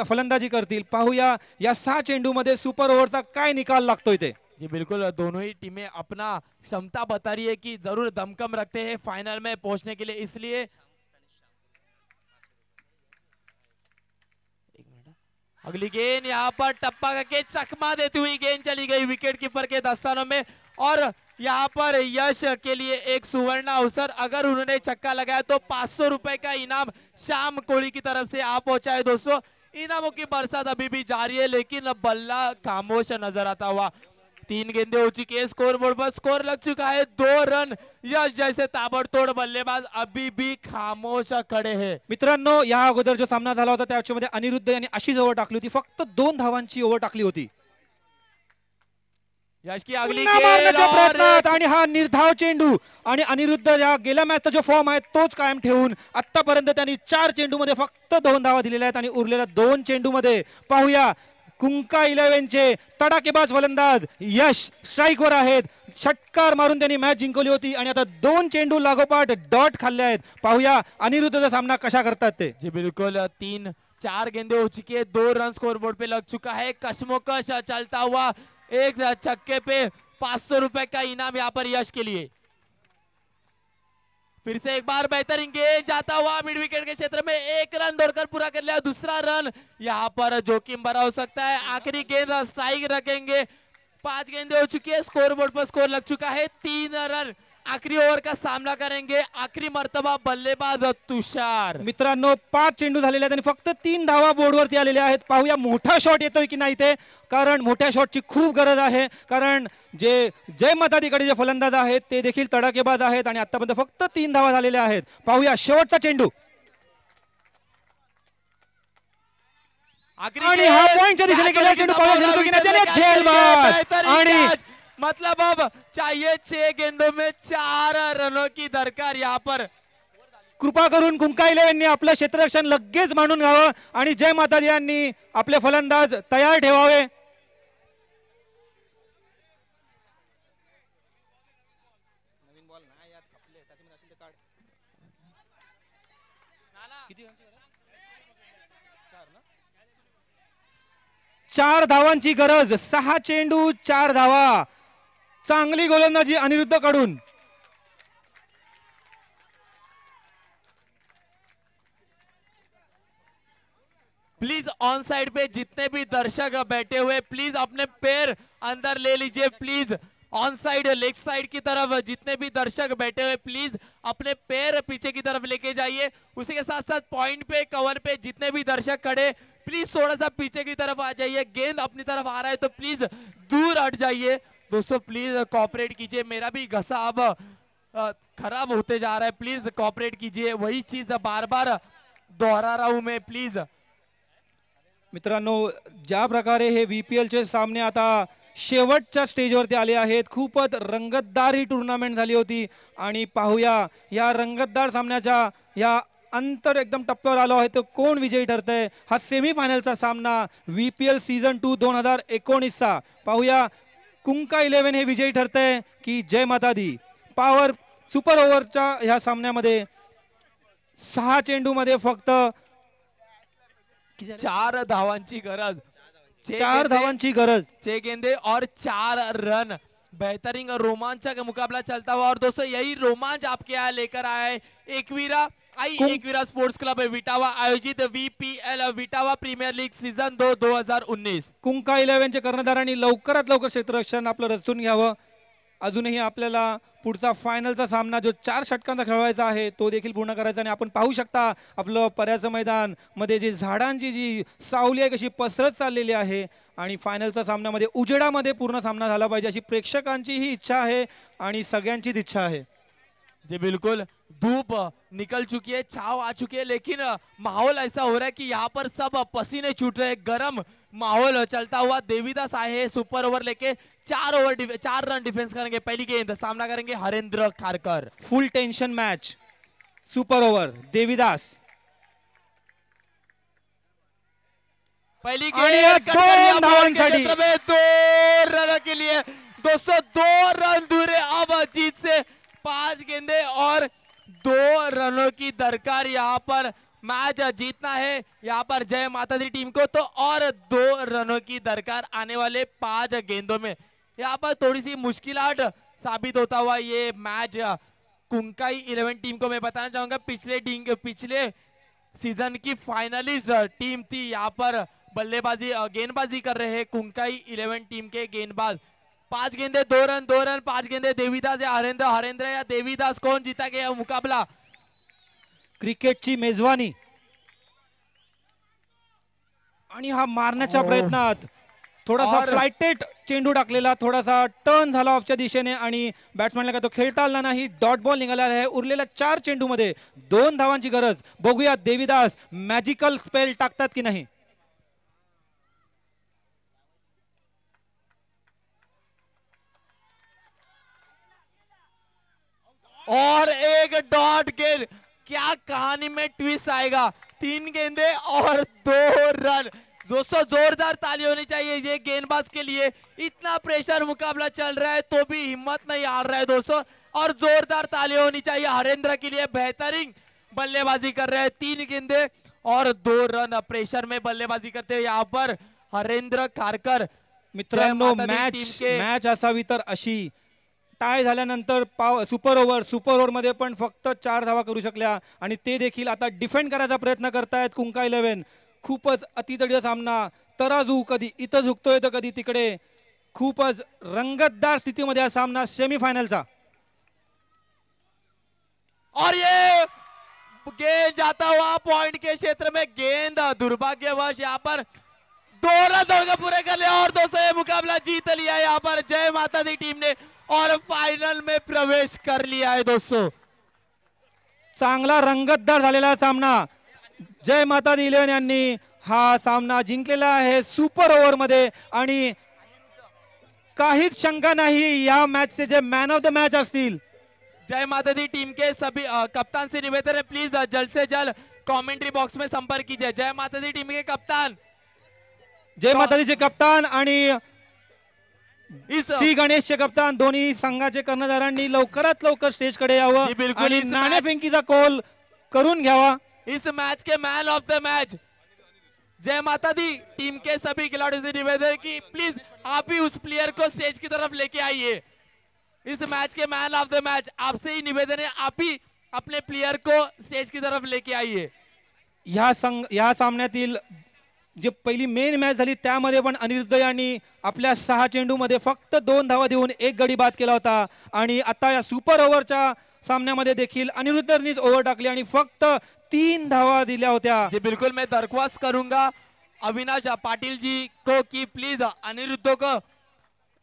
फलंदाजी करतील। पाहूया या 6 चेंडू मध्ये सुपर ओव्हरचा काय निकाल लागतोय ते। जी बिल्कुल, दोनों ही टीमें अपना क्षमता बता रही है कि जरूर दमखम रखते हैं फाइनल में पहुंचने के लिए, इसलिए अगली गेंद यहाँ पर टप्पा करके चकमा देती हुई गेंद चली गई विकेट कीपर के दस्तानों में। और यहाँ पर यश के लिए एक सुवर्ण अवसर, अगर उन्होंने छक्का लगाया तो 500 रुपए का इनाम श्याम कोहली की तरफ से आ पहुंचा है। दोस्तों, इनामों की बरसात अभी भी जारी है, लेकिन बल्ला खामोश नजर आता हुआ। 3 गेंदें हो चुकी है, स्कोर बोर्ड पर स्कोर लग चुका है 2 रन। यश जैसे ताबड़तोड़ बल्लेबाज अभी भी खामोश खड़े हैं। मित्रांनो, या अगोदर जो सामना झाला होता त्यामध्ये अनिरुद्ध यांनी अशीच ओव्हर टाकली होती, फक्त 2 धावांची ओव्हर टाकली होती। यश की अगली पुन्हा मारण्याच्या प्रयत्नात आणि हा निर्धाव चेंडू आणि अनिरुद्ध या गेल्या मॅचचा जो फॉर्म आहे तोच कायम ठेवून आतापर्यंत त्यांनी 4 चेंडू मध्ये फक्त 2 धावा दिलेल्या आहेत आणि उरलेल्या 2 चेंडू मध्ये पाहूया कुंका 11 चे तडाखेबाज फलंदाज यश स्ट्राईकवर आहेत। षटकार मारून त्यांनी मॅच जिंकवली होती आणि आता 2 चेंडू लागोपाठ डॉट खाल्ले आहेत। पाहूया अनिरुद्धचा सामना कशा करतात ते। जी बिल्कुल, 3-4 गेंदें हो चुकी है, 2 रन स्कोर बोर्ड पे लग चुका है। कशमोकश चलता हुआ एक छक्के पे 500 रुपए का इनाम यहाँ पर यश के लिए। फिर से एक बार बेहतरीन गेंद जाता हुआ मिड विकेट के क्षेत्र में, 1 रन दौड़कर पूरा कर लिया। दूसरा रन यहाँ पर जोखिम भरा हो सकता है। आखिरी गेंद स्ट्राइक रखेंगे। 5 गेंदें हो चुकी है, स्कोर बोर्ड पर स्कोर लग चुका है 3 रन। आखिरी ओव्हर का सामना करेंगे आखिरी मर्तबा बल्लेबाज तुषार। मित्रांनो, 5 चेंडू झालेले आहेत आणि फक्त 3 धावा बोर्डवरती आलेल्या आहेत। पाहूया मोठा शॉट येतोय की नाही ते, कारण मोठ्या शॉटची खूप गरज आहे, कारण जे जय मातादीकडे जे फलंदाज आहेत ते देखील तडाखेबाज आहेत आणि आतापर्यंत फक्त 3 धावा झालेल्या आहेत। पाहूया शेवटचा चेंडू आणि हा पॉइंटच्या दिशेने गेला चेंडू, पाहूया की नाही त्याने झेलबाद आणि मतलब अब चाहिए 6 गेंदों में 4 रनों की दरकार। यहाँ पर कृपा करून कुंका 11 यांनी आपलं क्षेत्ररक्षण लगेच मांडून घ्यावं आणि जय माता दी यांनी आपले फलंदाज तयार ठेवावे। चार धावांची गरज, 6 चेंडू 4 धावा। चांगली गोलंदाजी अनिरुद्ध कडून। प्लीज ऑन साइड पे जितने भी दर्शक बैठे हुए प्लीज अपने पैर अंदर ले लीजिए। Please on side leg side की तरफ जितने भी दर्शक बैठे हुए प्लीज अपने पैर पीछे की तरफ लेके जाइए। उसी के साथ साथ पॉइंट पे कवर पे जितने भी दर्शक खड़े प्लीज थोड़ा सा पीछे की तरफ आ जाइए। गेंद अपनी तरफ आ रहा है तो प्लीज दूर हट जाइए। दोस्तों प्लीज कॉपरेट कीजिए, मेरा भी घसा अब खराब होते जा रहा है, प्लीज कॉपरेट कीजिए। वही चीज बार बार दोहरा रहा हूं मैं, प्लीज। मित्रांनो, ज्या प्रकारे हे VPL चे सामने आता शेवटच्या स्टेजवरती आले आहेत, खूपच रंगतदार ही टुर्नामेंट झाली होती आणि पाहूया या रंगतदार सामन्याच्या या अंतर एकदम टप्प्यावर आलो आहे तो कोण विजयी ठरतंय। हा सेमीफायनलचा सामना VPL सीझन 2 2019 चा। पाहूया कुंका 11 हे विजयी ठरतंय की जय माता दी। पॉवर सुपर ओव्हरच्या ह्या सामन्यामध्ये 6 चेंडू मध्ये फक्त 4 धावांची गरज, 4 धावांची गरज, 6 गेंदे और 4 रन। बेहतरीन रोमांचक मुकाबला चलता हुआ और दोस्तों यही रोमांच आपके यहाँ लेकर आया है एकवीरा स्पोर्ट्स क्लब विटावा आयोजित VPL Vitawa premier league season 2 2019। कुंका 11 चे कर्णधारांनी लवकरात लवकर क्षेत्ररक्षण आपलं रचून घ्यावं अजूनही आपल्याला पुढचा फायनलचा सामना जो 4 षटकांचा खेळवायचा आहे तो देखील पूर्ण करायचा. आणि आपण पाहू शकता आपलं पर्याचं मैदान मध्ये जी झाडांची जी सावली आहे कशी पसरत चाललेली आहे. आणि फायनलच्या सामन्यामध्ये उजेडामध्ये पूर्ण सामना झाला पाहिजे अशी प्रेक्षकांची ही इच्छा आहे आणि सगळ्यांचीच इच्छा आहे. जी बिल्कुल, धूप निकल चुकी है, छाव आ चुकी है, लेकिन माहौल ऐसा हो रहा है कि यहाँ पर सब पसीने छूट रहे हैं, गर्म माहौल चलता हुआ. देवीदास आए हैं सुपर ओवर लेके, 4 रन डिफेंस करेंगे. पहली गेंद सामना करेंगे हरेंद्र खारकर. फुल tension match, super over Devidas. पहली आणि गेंद दोन धावांसाठी. 2 रन के लिए दोस्तों 2 रन दूर है अब जीत से. 5 गेंदे और 2 रनों की दरकार. यहाँ पर मैच जीतना है यहाँ पर जय माता दी टीम को, तो और 2 रनों की दरकार आने वाले 5 गेंदों में. यहाँ पर थोड़ी सी मुश्किलात साबित होता हुआ ये मैच कुंकाई 11 टीम को मैं बताना चाहूंगा. पिछले सीजन की फाइनलिस्ट टीम थी. यहाँ पर बल्लेबाजी गेंदबाजी कर रहे हैं कुंकाई 11 टीम के गेंदबाज. 5 गेंदे 2 रन 2 रन. 5 गेंदे देवीदास या हरेंद्र या देवीदास, कौन जीता गया मुकाबला. क्रिकेटची मेजवानी आणि हा मारण्याच्या प्रयत्नात थोडासा फ्लाइटेड चेंडू टाकलेला, थोडासा टर्न झाला ऑफच्या दिशेने आणि बॅट्समॅनला का तो खेळता आला नाही. डॉट बॉल निघाला आहे. उरलेल्या 4 चेंडू मध्ये 2 धावांची गरज. बघूया देवीदास मॅजिकल स्पेल टाकतात की नाही. और एक डॉट गेंद, क्या कहानी में ट्विस्ट आएगा. 3 गेंदे और 2 रन. दोस्तों जोरदार ताली होनी चाहिए ये गेंदबाज के लिए. इतना प्रेशर मुकाबला चल रहा है तो भी हिम्मत नहीं हार रहा है दोस्तों. और जोरदार ताली होनी चाहिए हरेंद्र के लिए. बेहतरीन बल्लेबाजी कर रहे हैं. 3 गेंदे और 2 रन. प्रेशर में बल्लेबाजी करते हुए यहाँ पर हरेंद्र खारकर. मित्रांनो मॅच असावी तर अशी. टाय झाल्यानंतर सुपर ओव्हर मध्ये पण फक्त 4 धावा करू शकल्या आणि ते देखील आता डिफेंड करायचा प्रयत्न करतायत कुंका 11. खूपच अतितडीय सामना. तराजू कधी इथं झुकतोय तर कधी तिकडे. खूपच रंगतदार स्थितीमध्ये हा सामना सेमीफायनलचा. और ये गेंद जाता हुआ पॉइंट के क्षेत्र में. गेंद दुर्भाग्यवश यहाँ पर 2 रन दौड़कर पूरे कर लिया और दोस्तों ये मुकाबला जीत लिया यहाँ पर जय माता दी टीम ने और फाइनल में प्रवेश कर लिया है दोस्तों. चांगला रंगतदार झालेला सामना. जय माता दी 11 यांनी हा सामना जिंकलेला आहे सुपर ओव्हर मध्ये. आणि काहीच शंका नाही या मॅचचे जे मॅन ऑफ द मॅच असतील. जय माता दी टीम के सभी कप्तान से निवेदन है प्लीज जल्द से जल्द कमेंट्री बॉक्स में संपर्क कीजिए. जय माता दी टीम के कप्तान, जय माता दीचे कप्तान आणि श्री गणेशचे कप्तान दोन्ही संघाचे कर्णधारांनी लवकरात लवकर स्टेज कडे यावं आणि नाणेफेकीचा कॉल करून घ्यावा. इस मैच के man of the match Jai Mata Di team के सभी खिलाड़ियों से निवेदन है कि प्लीज आप ही उस प्लेयर को स्टेज की तरफ लेके आइए. इस मैच के मैन ऑफ द मैच आपसे ही निवेदन है, आप ही अपने प्लेयर को स्टेज की तरफ लेके आइए. या सामन्यातील जे पहिली मेन मॅच झाली त्यामध्ये पण अनिरुद्ध यांनी आपल्या 6 चेंडूमध्ये फक्त 2 धावा देऊन 1 गडी बाद केला होता. आणि आता या सुपर ओव्हरच्या सामन्यामध्ये देखील अनिरुद्धनीच ओव्हर टाकली आणि फक्त 3 धावा दिल्या होत्या. जी बिल्कुल, मैं दरख्वास्त करूंगा अविनाश पाटिल जी को कि प्लीज अनिरुद्ध को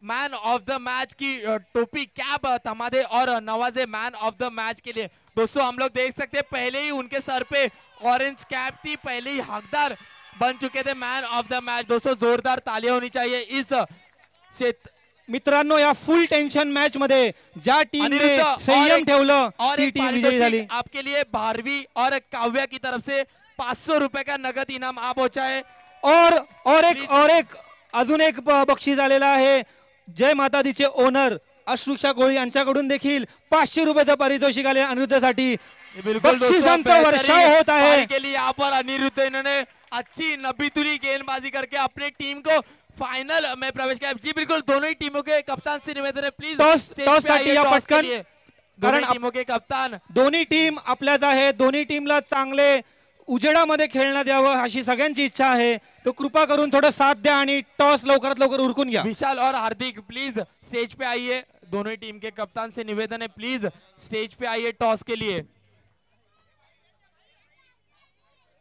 मैन ऑफ द मैच की टोपी कैप थमा दे और नवाजे मैन ऑफ द मैच के लिए. दोस्तों हम लोग देख सकते हैं पहले ही उनके सर पे ऑरेंज कैप थी, पहले ही हकदार बन चुके थे मैन ऑफ द मैच. दोस्तों जोरदार तालियां होनी चाहिए इस मित्रांनो या फुल टेन्शन मॅच मध्ये ज्या टीमने संयम ठेवलं ती टीम विजयी झाली. आपके लिए भारवी और काव्या की तरफ से 500 रुपए का नगद इनाम आप पहुंचाए. और एक अजून एक बक्षीस आलेला आहे. जय माता दीचे ओनर अश्रुक्षा कोळी यांच्याकडून देखील 500 रुपयाचं पारितोषिक आले अनिरुद्धसाठी. बक्षिसांचा वर्षाव होत आहे. के लिए यहाँ पर अनिरुद्ध इन्होंने अच्छी नबीतुली गेंदबाजी करके अपनी टीम को फाइनल में प्रवेश किया. जी बिल्कुल, दोनों ही टीमों के कप्तान से निवेदन है प्लीज कारण टीमों के कप्तान. दोन्ही टीम आपल्याच आहे. दोन्ही टीमला चांगले उजेडामध्ये खेळण्यात यावं अशी सगळ्यांची इच्छा आहे. तो कृपा करून थोडं साथ द्या आणि टॉस लवकरात लवकर उरकून घ्या. विशाल और हार्दिक प्लीज स्टेज पे आइए. दोनों ही टीम के कप्तान से निवेदन है प्लीज स्टेज पे आइए टॉस के लिए।